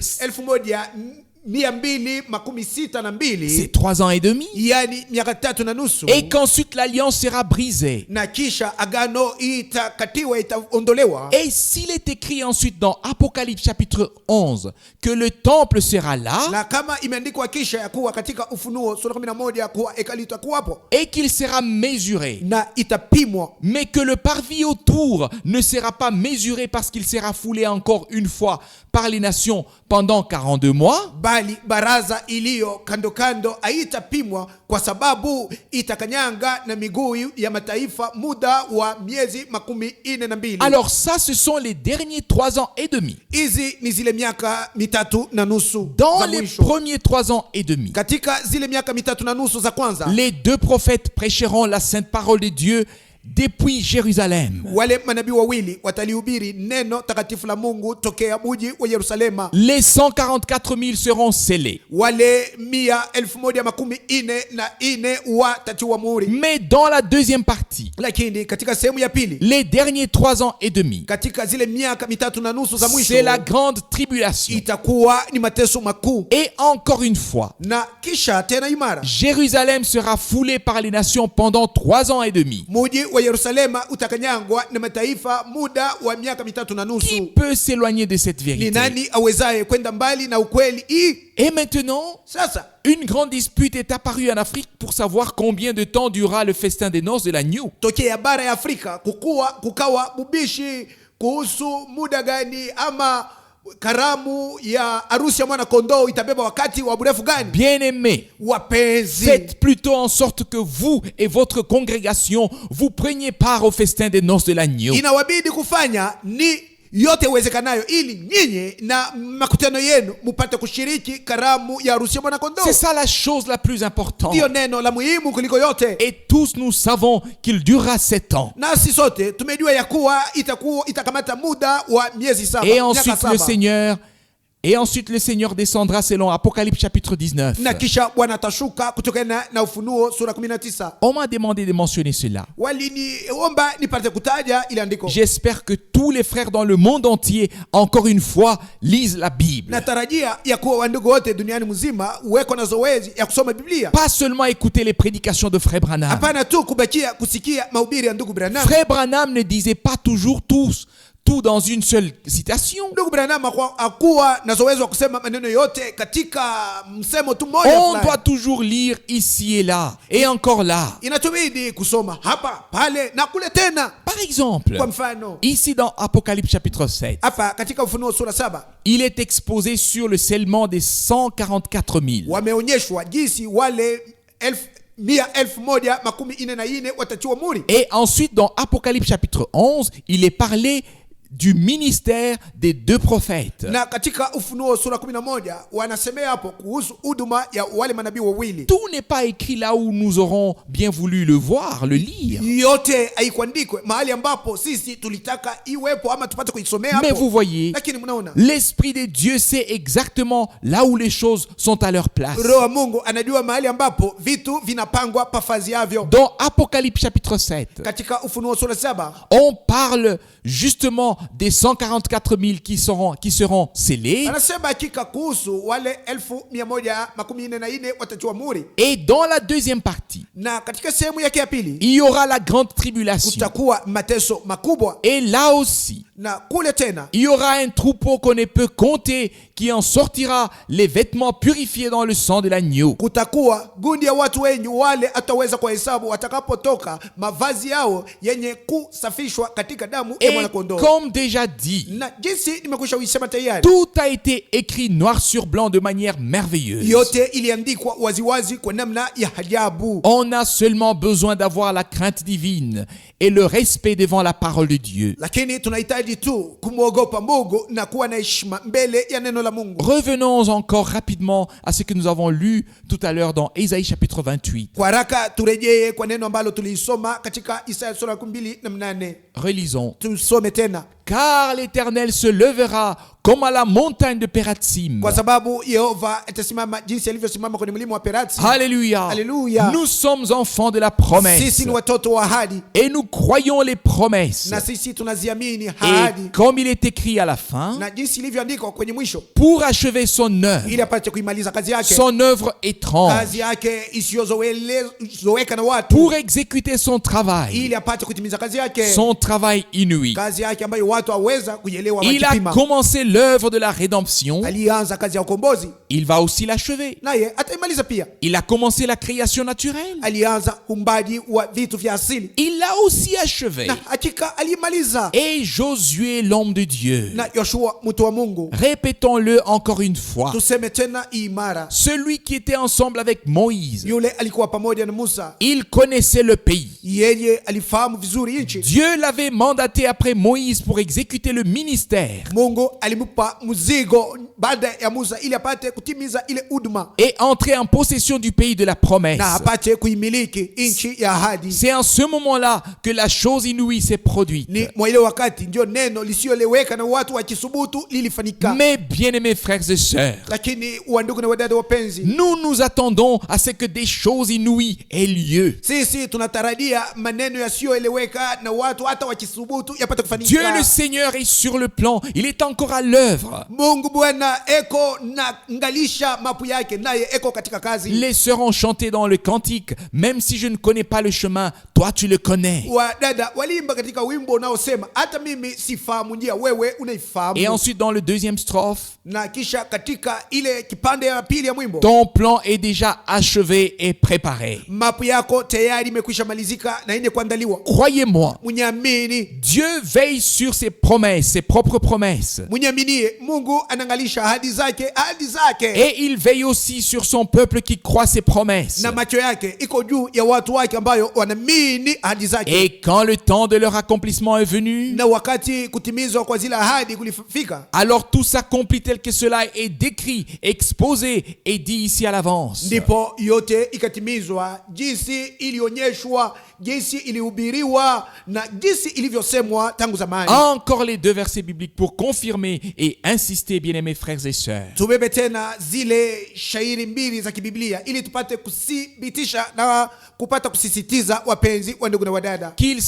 1262, c'est 3 ans et demi. yani miaka 3 na nusu, Et qu'ensuite l'alliance sera brisée. na kisha agano itakatiwa, itaondolewa. Et s'il est écrit ensuite dans Apocalypse chapitre 11 que le temple sera là Na kama imeandikwa kisha ya kuwa katika Ufunuo sura 11 kuwa hekalu itakuwapo et qu'il sera mesuré, na itapimwa, mais que le parvis autour ne sera pas mesuré parce qu'il sera foulé encore une fois par les nations pendant 42 mois, bali baraza iliyo kando kando haitapimwa kwa sababu itakanyanga na miguu ya mataifa muda wa miezi 42. alors ça ce sont les derniers 3 ans et demi. Hizi ni zile miaka 3 na nusu Dans za les mwisho. premiers 3 ans et demi, Katika zile miaka 3 na nusu za kwanza, les 2 prophètes prêcheront la sainte parole de Dieu depuis Jérusalem. Wale manabii wawili watalihubiri neno takatifu la Mungu tokea mji wa Yerusalema. Les 144 000 seront scellés. Wale 144,000 watatiwa muhuri. Mais dans la deuxième partie, Lakini katika sehemu ya pili, les derniers 3 ans et demi, katika zile miaka 3.5 za mwisho, c'est la grande tribulation. itakuwa ni mateso makuu. Et encore une fois, Na kisha tena imara, Jérusalem sera foulée par les nations pendant 3 ans et demi. mji wa Yerusalema utakanyangwa na mataifa muda wa miaka 3.5. Qui peut s'éloigner de cette Ni vérité? nani awezaye kwenda mbali na ukweli hii? Et maintenant, Sasa une grande dispute est apparue en Afrique pour savoir combien de temps durera le festin des noces de l'agneau. tokea bara ya Afrika kukawa bubishi kuhusu muda gani ama karamu ya harusi ya mwana kondoo itabeba wakati wa mrefu gani. Bien-aimés, Wapenzi, faites plutôt en sorte que vous et votre congrégation vous preniez part au festin des noces de l'agneau. inawabidi kufanya ni yote uwezekanayo ili nyinyi na makutano yenu mupate kushiriki karamu ya harusi ya mwana kondoo. C'est ça la chose la plus importante. Ndiyo neno la muhimu kuliko yote. Et tous nous savons qu'il durera 7 ans. Nasi sote tumejua ya kuwa itakamata muda wa miezi 7. Et ensuite le Seigneur descendra selon Apocalypse chapitre 19. Na kisha Bwana atashuka kutokana na Ufunuo sura 19. On m'a demandé de mentionner cela. Waliniomba nipate kutaja ile andiko. J'espère que tous les frères dans le monde entier, encore une fois, lisent la Bible. Natarajia ya kuwa wandugu wote duniani mzima uweko na zoezi ya kusoma Biblia. Pas seulement écouter les prédications de Frère Branham. Hapana tu kubakia kusikia mahubiri ya ndugu Branham. Frère Branham ne disait pas toujours tout dans une seule citation. Ndugu Branham hakuwa na zoezi wa kusema maneno yote katika msemo tu mmoja On fulani. doit toujours lire ici et là, et encore là. Inatubidi kusoma hapa pale na kule tena. Par exemple, Kwa mfano, ici dans Apocalypse chapitre 7, hapa katika Ufunuo sura 7 il est exposé sur le scellement des 144 000. wameonyeshwa jinsi wale 144,000 watatiwa muhuri. Et ensuite, dans Apocalypse chapitre 11, il est parlé du ministère des 2 prophètes. Na katika Ufunuo sura 11 wanasemea hapo kuhusu huduma ya wale manabii wawili. Tout n'est pas écrit là où nous aurons bien voulu le voir, le lire. Yote haikuandikwe mahali ambapo sisi tulitaka iwepo ama tupate kuisomea hapo. Mais vous voyez, Lakini mnaona l'Esprit de Dieu sait exactement là où les choses sont à leur place. Roho wa Mungu anajua mahali ambapo vitu vinapangwa pafazi yavyo. Dans Apocalypse chapitre 7, Katika Ufunuo sura 7 on parle justement des 144 000 qui seront scellés. anasema hakika kuhusu wale 144,000 watatiwa muhuri. Et dans la deuxième partie, Na katika sehemu yake ya pili il y aura la grande tribulation. kutakuwa mateso makubwa. Et là aussi, Na kule tena il y aura un troupeau qu'on ne peut compter qui en sortira les vêtements purifiés dans le sang de l'agneau. kutakuwa gundi ya watu wengi wale ataweza kuhesabu watakapotoka mavazi yao yenye kusafishwa katika damu ya Et mwana kondoo. comme déjà dit, Na jinsi nimekwisha uisema tayari, tout a été écrit noir sur blanc de manière merveilleuse. yote iliandikwa waziwazi kwa namna ya ajabu. On a seulement besoin d'avoir la crainte divine et le respect devant la parole de Dieu. Lakini tunahitaji tu kumwogopa Mungu na kuwa na heshima mbele ya neno la Mungu. Revenons encore rapidement à ce que nous avons lu tout à l'heure dans Ésaïe chapitre 28. Kwa haraka turejee kwa neno ambalo tuliisoma katika Isaya sura 2:8. Relisons. Tusome tena. Car l'Éternel se levera comme à la montagne de Pératsim. Kwa sababu Yehova atasimama jinsi alivyosimama kwenye mlima wa Perati. Alléluia. Alléluia. Nous sommes enfants de la promesse. Sisi ni watoto wa ahadi Et nous croyons les promesses. na sisi tunaziamini ahadi. Et comme il est écrit à la fin, Na jinsi ilivyoandikwa kwenye mwisho, pour achever son œuvre, ili apate kuimaliza kazi yake, son œuvre étrange, kazi yake isiyozoeleka na watu, pour exécuter son travail, ili apate kutimiza kazi yake, son travail inouï. kazi yake ambayo watu haweza kuielewa Il a wakipima. commencé l'œuvre de la rédemption, Alianza kazi ya ukombozi, il va aussi l'achever. naye ataimaliza pia. Il a commencé la création naturelle, Alianza umbaji wa vitu vya asili, il l'a aussi achevé. na hakika alimaliza. Et Josué, l'homme de Dieu, Na Yoshua mtu wa Mungu, répétons-le encore une fois, tuseme tena imara, celui qui était ensemble avec Moïse, yule alikuwa pamoja na Musa, il connaissait le pays. yeye alifahamu vizuri nchi. Dieu l'avait mandaté après Moïse pour exécuter le ministère. Mungu alimpa mzigo baada ya Musa ili apate kutimiza ile huduma et entrer en possession du pays de la promesse. na apate kuimiliki nchi ya ahadi. C'est en ce moment-là que la chose inouïe s'est produite. Ni mwa ile wakati ndio neno lisioleweka na watu wakisubutu lilifanyika. Mes bien-aimés frères et sœurs, Lakini wandugu na wadada wapenzi, nous nous attendons à ce que des choses inouïes aient lieu. sisi tunatarajia maneno yasiyoeleweka na watu hata wakisubutu yapate Dieu le kufanyika. Seigneur est sur le plan, il est encore à l'œuvre. Mungu Bwana eko na ngalisha mapu yake, naye eko katika kazi. Les sœurs ont chanté dans le cantique, même si je ne connais pas le chemin, toi tu le connais. Wadada walimba katika wimbo unaosema hata mimi sifahamu njia, wewe unaifahamu. Et ensuite dans le deuxième strophe, Na kisha katika ile kipande ya pili ya mwimbo, ton plan est déjà achevé et préparé. mapu yako tayari imekwisha malizika na ine kuandaliwa. Croyez-moi, Mnyamini, Dieu veille sur ses promesses, ses propres promesses. mnyaminie Mungu anangalisha ahadi zake Et il veille aussi sur son peuple qui croit ses promesses. na macho yake iko juu ya watu wake ambayo wanaamini ahadi zake. Et quand le temps de leur accomplissement est venu, Na wakati kutimizwa kwa zile ahadi kulifika, alors tout s'accomplit tel que cela est décrit, exposé et dit ici à l'avance. ndipo yote ikatimizwa jinsi ilionyeshwa, jinsi ilihubiriwa na jinsi ilivyosemwa tangu zamani. Encore les deux versets bibliques pour confirmer et insister, bien-aimés frères et sœurs. Tubebe tena zile shairi mbili za kibiblia ili tupate kuthibitisha na kupata kusisitiza, wapenzi wa ndugu na wadada, Qu'il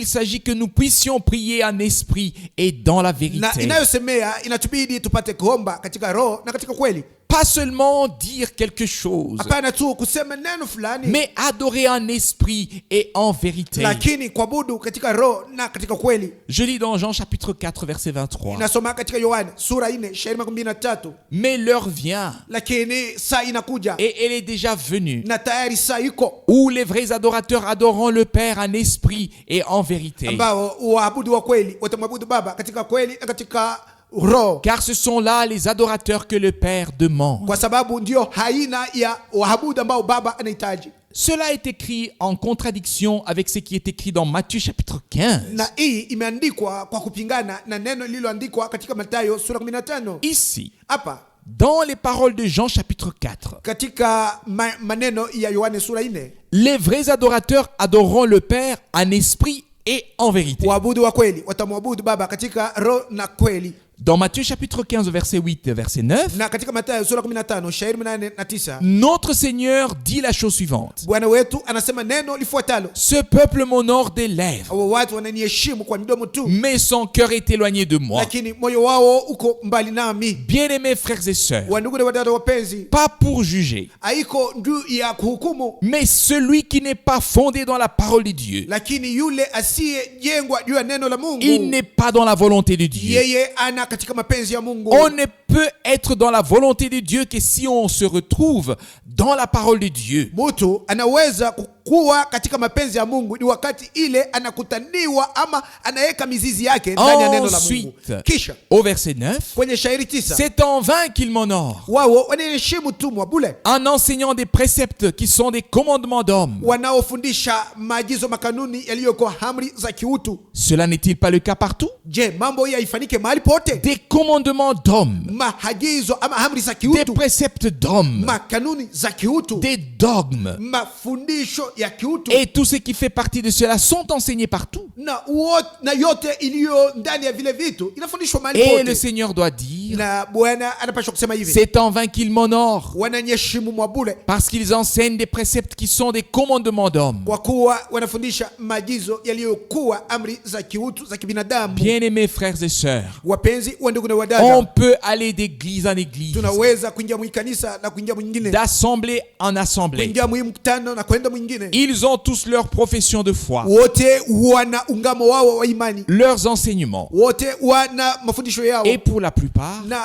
s'agit que nous puissions prier en esprit et dans la na vérité. inayosemea inatubidi tupate kuomba katika roho na katika kweli. Pas seulement dire quelque chose, Hapana tu kusema neno fulani, mais adorer en esprit et en vérité. lakini kuabudu katika roho na katika kweli. Je lis dans Jean chapitre 4 verset 23. Inasoma katika Yohana sura 4 shairi 23. Mais l'heure vient, Lakini saa inakuja et elle est déjà venue, na tayari saa iko, où les vrais adorateurs adoreront le Père en esprit et en vérité. ambao waabudu wa kweli watamwabudu Baba katika kweli na katika roho, Car ce sont là les adorateurs que le Père demande. kwa sababu ndio haina ya waabudu ambao Baba anahitaji. Cela est écrit en contradiction avec ce qui est écrit dans Matthieu chapitre 15. Na hii imeandikwa kwa kupingana na neno lililoandikwa katika Mathayo sura 15. Ici, Hapa dans les paroles de Jean chapitre 4, katika maneno ya Yohane sura 4, les vrais adorateurs adoreront le Père en esprit et en vérité. waabudu wa kweli watamwabudu Baba katika roho na kweli. Dans Matthieu chapitre 15 verset 8 verset 9, Na katika Mathayo sura 15 shairi 8 na 9, notre Seigneur dit la chose suivante. Bwana wetu anasema neno lifuatalo: Ce peuple m'honore des lèvres, hao watu wananiheshimu kwa midomo tu, mais son cœur est éloigné de moi. lakini moyo wao uko mbali nami. Bien-aimés frères et sœurs, Wandugu na wadada wapenzi, pas pour juger, haiko juu ya kuhukumu, mais celui qui n'est pas fondé dans la parole de Dieu, lakini yule asiyejengwa juu ya neno la Mungu, il n'est pas dans la volonté de Dieu. yeye ana katika mapenzi ya Mungu. On ne peut être dans la volonté de Dieu que si on se retrouve dans la parole de Dieu. Mtu anaweza kuwa katika mapenzi ya Mungu ni wakati ile anakutaniwa ama anaweka mizizi yake ndani ya neno la Mungu. Ensuite, Kisha au verset 9, kwenye shairi 9, c'est en vain qu'il m'honore, wao wanaheshimu tumwa bule, en enseignant des préceptes qui sont des commandements d'hommes. wanaofundisha maagizo makanuni yaliyokuwa amri za kiutu. Cela n'est-il pas le cas partout? Je, mambo hii haifanyike mahali pote? Des commandements d'hommes, Maagizo ama amri za des kiutu, préceptes d'hommes, makanuni za kiutu, des dogmes, mafundisho ya kiutu, et tout ce qui fait partie de cela sont enseignés partout. na yote iliyo ndani ya vile vitu inafundishwa mahali Et le pote. Seigneur doit dire, Na Bwana anapaswa kusema hivi: c'est en vain qu'ils m'honorent, wananyeshimu mwabule, parce qu'ils enseignent des préceptes qui sont des commandements d'hommes. kwa kuwa wanafundisha maagizo yaliyokuwa amri za kiutu za kibinadamu. Bien-aimés frères et sœurs, Wapenzi wa ndugu na on wadada, peut aller d'église en église, tunaweza kuingia mwikanisa na kuingia mwingine, d'assemblée en assemblée. kuingia mkutano na kwenda mwingine. Ils ont tous leur profession de foi, Wote wana ungamo wao wa imani, leurs enseignements. wote wana mafundisho yao, Et pour la plupart, na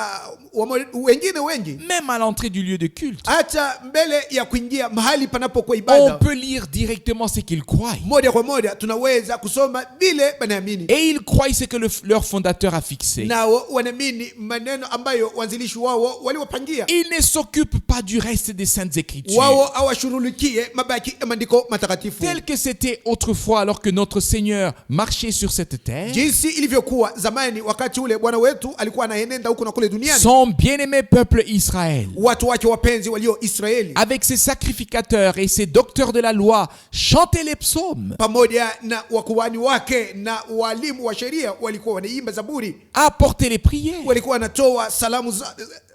wengine wengi même à l'entrée du lieu de culte, hata mbele ya kuingia mahali panapokuwa on ibada, peut lire directement ce qu'ils croient. moja kwa moja tunaweza kusoma vile wanaamini, Et ils croient ce que leur fondateur a fixé. na wanaamini maneno ambayo wanzilishi wao waliwapangia. Ils ne s'occupent pas du reste des saintes écritures, Wao awashughulikie mabaki ya maandiko matakatifu, tel que c'était autrefois alors que notre Seigneur marchait sur cette terre. jinsi ilivyokuwa zamani wakati ule Bwana wetu alikuwa anaenenda huko na kule duniani. Son bien-aimé peuple Israël, Watu wake wapenzi walio Israeli, avec ses sacrificateurs et ses docteurs de la loi, chantait les psaumes, pamoja na wakuhani wake na walimu wa sheria, walikuwa wanaimba zaburi, apportaient les prières. walikuwa wanatoa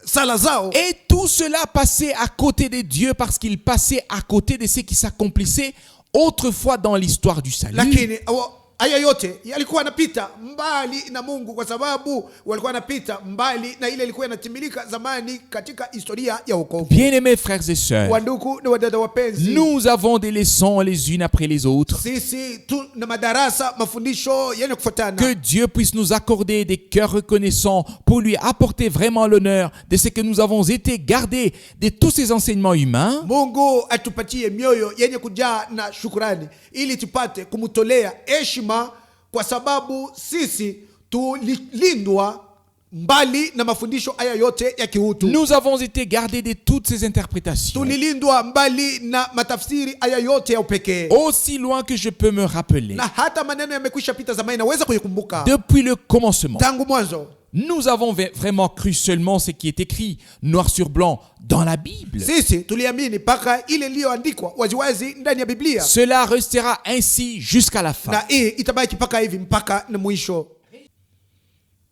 sala zao. Et tout cela passait à côté de Dieu parce qu'il passait à côté de ce qui s'accomplissait autrefois dans l'histoire du salut. Lakini haya yote yalikuwa yanapita mbali na Mungu, kwa sababu walikuwa wanapita mbali na ile ilikuwa inatimilika zamani katika historia ya wokovu. Bien-aimés frères et sœurs, Wandugu na wadada wapenzi, nous avons des leçons les unes après les autres. sisi tuna madarasa, mafundisho yenye kufuatana. Que Dieu puisse nous accorder des cœurs reconnaissants pour lui apporter vraiment l'honneur de ce que nous avons été gardés de tous ces enseignements humains. Mungu atupatie mioyo yenye kujaa na shukrani ili tupate kumtolea heshima, kwa sababu sisi tulilindwa mbali na mafundisho haya yote ya kiutu. Nous avons été gardés de toutes ces interprétations. Tulilindwa mbali na matafsiri haya yote ya upekee. Aussi loin que je peux me rappeler, Na hata maneno yamekwisha pita zamani, naweza kuikumbuka depuis le commencement, tangu mwanzo. nous avons vraiment cru seulement ce qui est écrit noir sur blanc dans la Bible. Sisi tuliamini mpaka ile iliyoandikwa waziwazi ndani ya Biblia, Cela restera ainsi jusqu'à la fin. na hii itabaki mpaka hivi mpaka na mwisho.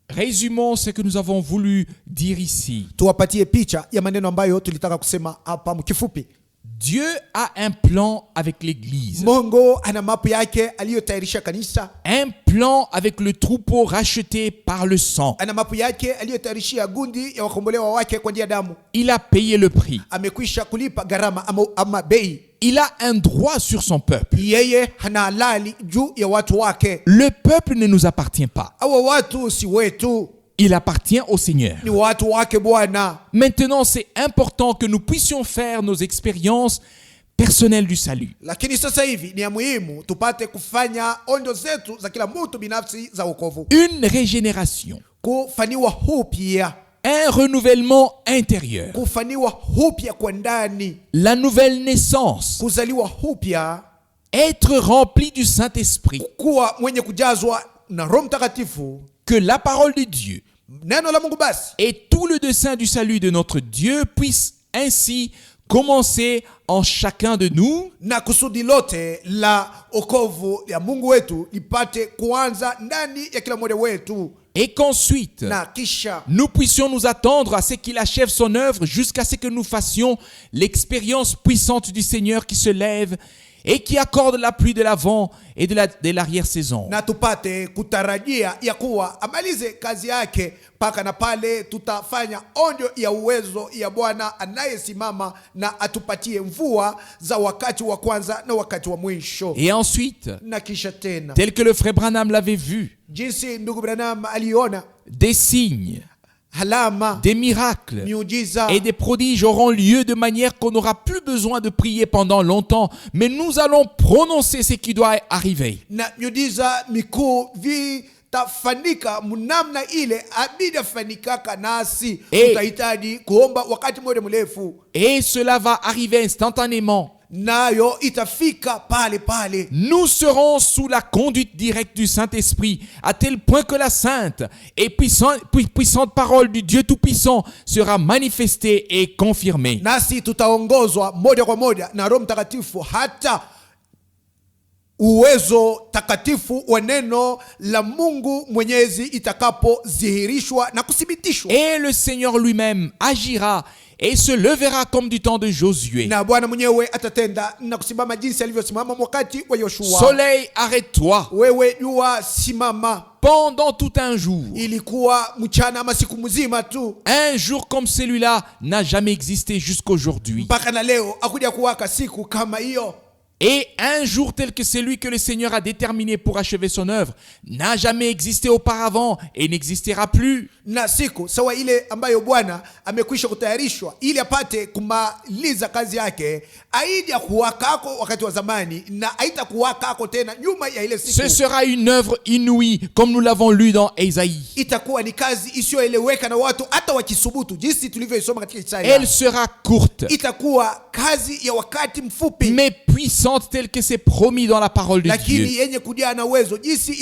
Résumons ce que nous avons voulu dire ici. Tuwapatie picha ya maneno ambayo tulitaka kusema hapa mkifupi. Dieu a un plan avec l'Église, Mungu ana mapu yake aliyotayarisha kanisa, un plan avec le troupeau racheté par le sang. ana mapu yake aliyotayarishia gundi ya wakombolewa wake kwa njia ya damu. Il a payé le prix. Amekwisha kulipa gharama ama bei. Il a un droit sur son peuple. Yeye hana halali juu ya watu wake. Le peuple ne nous appartient pas. Hawa watu si wetu, Il appartient au Seigneur. ni watu wake Bwana. Maintenant, c'est important que nous puissions faire nos expériences personnelles du salut. Lakini sasa hivi ni ya muhimu tupate kufanya onjo zetu za kila mtu binafsi za wokovu, Une régénération, kufaniwa upya, un renouvellement intérieur, kufaniwa upya kwa ndani, la nouvelle naissance, kuzaliwa upya, être rempli du Saint-Esprit, kuwa mwenye kujazwa na Roho Mtakatifu, que la parole de Dieu neno la Mungu basi et tout le dessein du salut de notre Dieu puisse ainsi commencer en chacun de nous, na kusudi lote la okovu ya Mungu wetu lipate kuanza ndani ya kila mmoja wetu, et qu'ensuite na kisha nous puissions nous attendre à ce qu'il achève son œuvre jusqu'à ce que nous fassions l'expérience puissante du Seigneur qui se lève et qui accorde la pluie de l'avant et de l'arrière-saison. na tupate kutarajia ya kuwa amalize kazi yake mpaka na pale tutafanya onjo ya uwezo ya Bwana anayesimama na atupatie mvua za wakati wa kwanza na wakati wa mwisho. Et ensuite, Na kisha tena, tel que le frère Branham l'avait vu, jinsi ndugu Branham aliona, des signes, alama, des miracles miujiza et des prodiges auront lieu de manière qu'on n'aura plus besoin de prier pendant longtemps, mais nous allons prononcer ce qui doit arriver. na miujiza mikuu vitafanyika mnamna ile abidi afanikaka, nasi tutahitaji kuomba wakati mmoja mrefu, Et cela va arriver instantanément. nayo itafika pale pale. Nous serons sous la conduite directe du Saint-Esprit, à tel point que la sainte et puissante parole du Dieu Tout-Puissant sera manifestée et confirmée. Nasi tutaongozwa moja kwa moja na Roho Mtakatifu, hata uwezo takatifu wa neno la Mungu Mwenyezi itakapodhihirishwa na kuthibitishwa. Et le Seigneur lui-même agira et se levera comme du temps de Josué. Na Bwana mwenyewe atatenda na kusimama jinsi alivyosimama wakati wa Yoshua. Soleil, arrête-toi. Wewe jua simama. Pendant tout un jour. Ilikuwa mchana ama siku mzima tu. Un jour comme celui-là n'a jamais existé jusqu'aujourd'hui. Mpaka na leo akuja kuwaka siku kama hiyo. Et un jour tel que celui que le Seigneur a déterminé pour achever son œuvre n'a jamais existé auparavant et n'existera plus. Na siku sawa ile ambayo Bwana amekwisha kutayarishwa ili apate kumaliza kazi yake, aidi ya kuwakako wakati wa zamani na haitakuwakako tena nyuma ya ile siku. Ce sera une œuvre inouïe comme nous l'avons lu dans Ésaïe. Itakuwa ni kazi isiyoeleweka na watu hata wakisubutu, jinsi tulivyoisoma katika Isaya. Elle sera courte, Itakuwa kazi ya wakati mfupi, mais puissante telle que c'est promis dans la parole de lakini Dieu. yenye kujaa na uwezo jinsi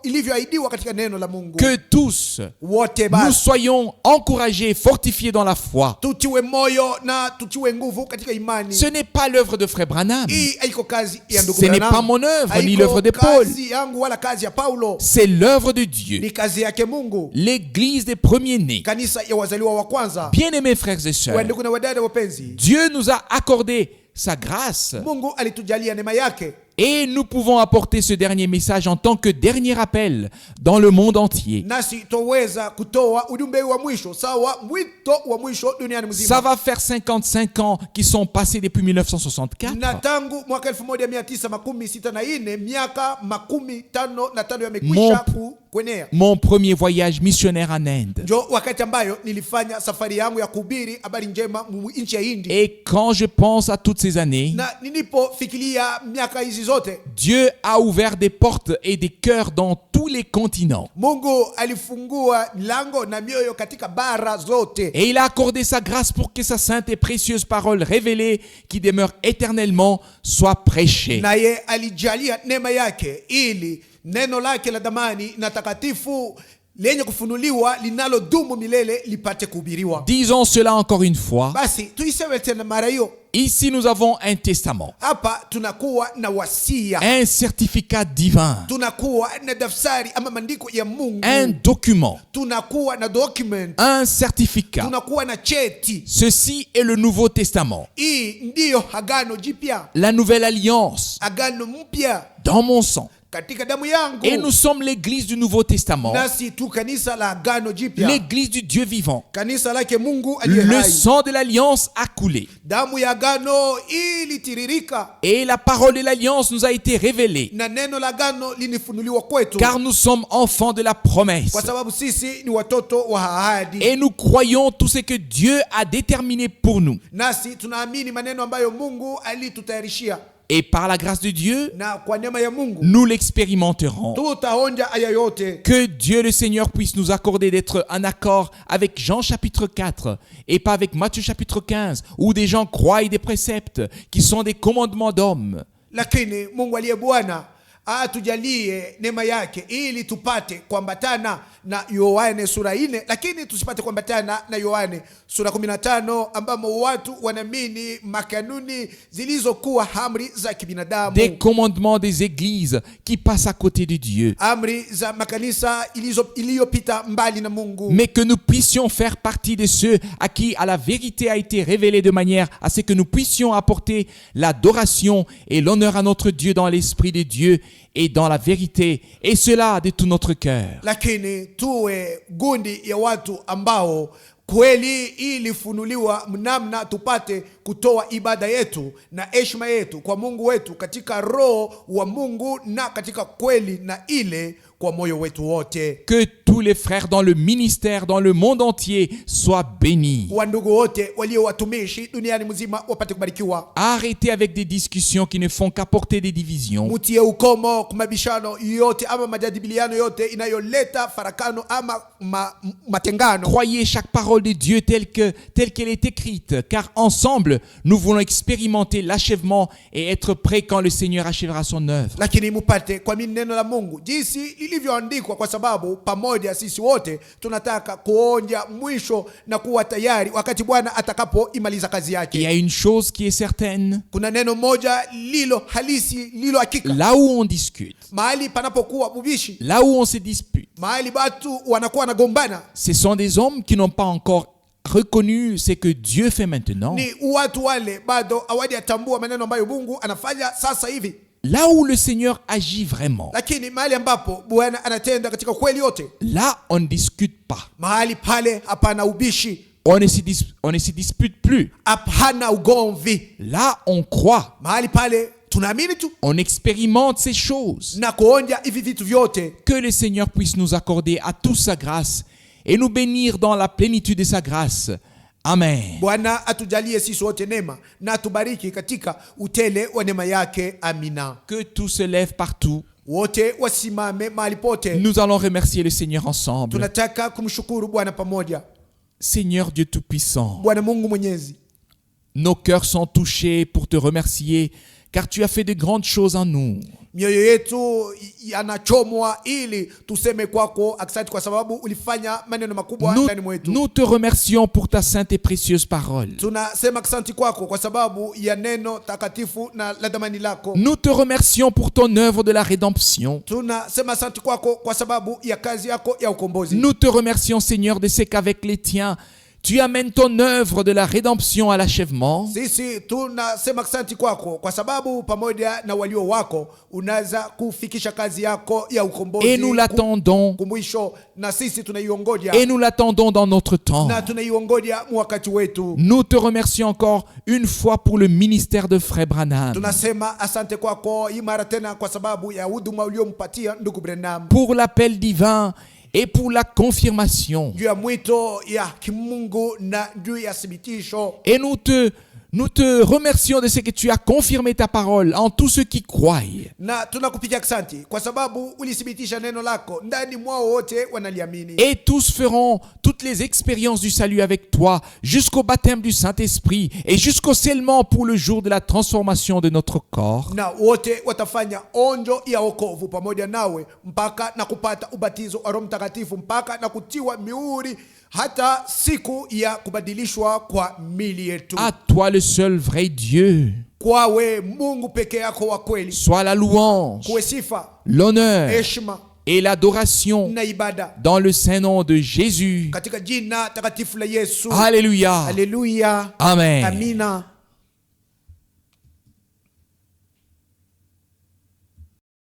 ilivyoahidiwa katika neno la Mungu. Que tous Wote nous basi soyons encouragés, fortifiés dans la foi. tutiwe moyo na tutiwe nguvu katika imani. Ce n'est pas l'œuvre de Frère Branham. Hii haiko kazi ya ndugu Ce n'est Branham. pas mon œuvre, ni Haiko l'œuvre de Paul. kazi yangu wala kazi ya Paulo. C'est l'œuvre de Dieu. Ni kazi yake Mungu. L'église des premiers-nés. Kanisa ya wazaliwa wa kwanza. Bien-aimés frères et sœurs, Wandugu na wadada wapenzi, Dieu nous a accordé sa grâce Mungu alitujalia neema yake, et nous pouvons apporter ce dernier message en tant que dernier appel dans le monde entier. nasi toweza kutoa ujumbe wa mwisho sawa mwito wa mwisho duniani Ça mzima. va faire 55 ans qui sont passés depuis 1964. Na tangu mwaka 1964 miaka 55 yamekwisha kuenea. Mon premier voyage missionnaire en Inde. Njo wakati ambayo nilifanya safari yangu ya kuhubiri habari njema nchi ya Hindi. Et quand je pense à toutes ces années, Na nilipofikiria miaka hizi zote, Dieu a ouvert des portes et des cœurs dans tous les continents. Mungu alifungua milango na mioyo katika bara zote. Et il a accordé sa grâce pour que sa sainte et précieuse parole révélée, qui demeure éternellement, soit prêchée. Naye alijalia neema yake ili neno lake la damani na takatifu lenye kufunuliwa linalodumu milele lipate kuhubiriwa. Disons cela encore une fois. Basi tuiseme tena mara hiyo. Ici, nous avons un testament, Hapa tunakuwa na wasia, un certificat divin, tunakuwa na daftari ama maandiko ya Mungu, un document, tunakuwa na document, un certificat. tunakuwa na cheti. Ceci est le Nouveau Testament, Hii ndiyo agano jipya, la nouvelle alliance agano mpya dans mon sang. katika damu yangu. Et nous sommes l'église du Nouveau Testament, Nasi tu kanisa la agano jipya, l'église du Dieu vivant. kanisa lake Mungu aliye Le hai. sang de l'alliance a coulé. Damu ya agano ilitiririka Et la parole de l'alliance nous a été révélée. na neno la agano linifunuliwa kwetu, Car nous sommes enfants de la promesse. kwa sababu sisi ni watoto wa ahadi. Et nous croyons tout ce que Dieu a déterminé pour nous. Nasi tunaamini maneno ambayo Mungu alitutayarishia, Et par la grâce de Dieu, na kwa neema ya Mungu nous l'expérimenterons. tutaonja haya yote. Que Dieu le Seigneur puisse nous accorder d'être en accord avec Jean chapitre 4 et pas avec Matthieu chapitre 15, où des gens croient des préceptes qui sont des commandements d'hommes. Lakini Mungu aliye Bwana atujalie neema yake ili tupate kuambatana na Yohane sura 4, lakini tusipate kuambatana na Yohane sura 15 ambamo watu wanaamini makanuni zilizokuwa amri za kibinadamu, Des commandements des églises qui passent à côté de Dieu. amri za makanisa iliyopita mbali na Mungu. Mais que nous puissions faire partie de ceux à qui à la vérité a été révélée de manière à ce que nous puissions apporter l'adoration et l'honneur à notre Dieu dans l'esprit de Dieu et dans la vérité, et cela de tout notre cœur. Lakini tuwe gundi ya watu ambao kweli ilifunuliwa mnamna tupate kutoa ibada yetu na heshima yetu kwa Mungu wetu katika roho wa Mungu na katika kweli na ile kwa moyo wetu wote. Que tous les frères dans le ministère, dans le monde entier, soient bénis. Wandugu wote walio watumishi duniani mzima wapate kubarikiwa. Arrêtez avec des discussions qui ne font qu'apporter des divisions. Mutie ukomo kumabishano yote ama majadiliano yote inayoleta farakano ama matengano. Croyez chaque parole de Dieu telle qu'elle est écrite, car ensemble, nous voulons expérimenter l'achèvement et être prêts quand le Seigneur achèvera son œuvre. Lakini mupate kwa mimi neno la Mungu jinsi lilivyoandikwa, kwa sababu pamoja sisi wote tunataka kuonja mwisho na kuwa tayari wakati Bwana atakapoimaliza kazi Il y yake. a une chose qui est certaine, Kuna neno moja lilo halisi, lilo hakika. là où on discute, Mahali panapokuwa bubishi, là où on se dispute, mahali watu wanakuwa nagombana, ce sont des hommes qui n'ont pas encore reconnu ce que Dieu fait maintenant. ni watu wale bado hawajatambua maneno ambayo Mungu anafanya sasa hivi. Là où le Seigneur agit vraiment, Lakini mahali ambapo Bwana anatenda katika kweli yote, là on ne discute pas. mahali pale hapana ubishi, On ne se dispute plus. hapana ugomvi. Là on croit. Mahali pale tunaamini tu on expérimente ces choses. na kuonja hivi vitu vyote. Que le Seigneur puisse nous accorder à tous sa grâce et nous bénir dans la plénitude de sa grâce. Amen. Bwana atujalie sisi wote neema na atubariki katika utele wa neema yake. Amina. Que tout se lève partout. Wote wasimame mahali pote. Nous allons remercier le Seigneur ensemble. Tunataka kumshukuru Bwana pamoja. Seigneur Dieu Tout-Puissant, Bwana Mungu Mwenyezi, nos cœurs sont touchés pour te remercier car tu as fait de grandes choses en nous. mioyo yetu yanachomwa ili tuseme kwako asante kwa sababu ulifanya maneno makubwa ndani mwetu. Nous te remercions pour ta sainte et précieuse parole. Tunasema asante kwako kwa sababu ya neno takatifu na la thamani lako. Nous te remercions pour ton œuvre de la rédemption. Tunasema asante kwako kwa sababu ya kazi yako ya ukombozi. Nous te remercions, Seigneur, de ce qu'avec les tiens, tu amènes ton œuvre de la rédemption à l'achèvement. Sisi tunasema asante kwako kwa sababu pamoja na walio wako unaweza kufikisha kazi yako ya ukombozi. Et nous l'attendons. Kumwisho, na sisi tunaiongoja. Et nous l'attendons dans notre temps. Na tunaiongoja wakati wetu. Nous te remercions encore une fois pour le ministère de Frère Branham. Tunasema asante kwako imara tena kwa sababu ya huduma uliompatia ndugu Branham. Pour l'appel divin et pour la confirmation. Juu ya mwito ya kimungu na juu ya thibitisho. Et nous te remercions de ce que tu as confirmé ta parole en tous ceux qui croient. Na tunakupigia asante kwa sababu ulithibitisha neno lako ndani mwao wote wanaliamini. Et tous feront toutes les expériences du salut avec toi jusqu'au baptême du Saint-Esprit et jusqu'au scellement pour le jour de la transformation de notre corps. Na wote watafanya onjo ya wokovu pamoja nawe mpaka na kupata ubatizo wa Roho Mtakatifu mpaka na kutiwa mihuri hata siku ya kubadilishwa kwa mili yetu. À toi le seul vrai Dieu Kwawe Mungu peke yako wa kweli soit la louange, kuwe sifa, l'honneur heshima et l'adoration na ibada dans le saint nom de Jésus. katika jina takatifu la Yesu. Alléluia. Haleluya. Amen. Amina.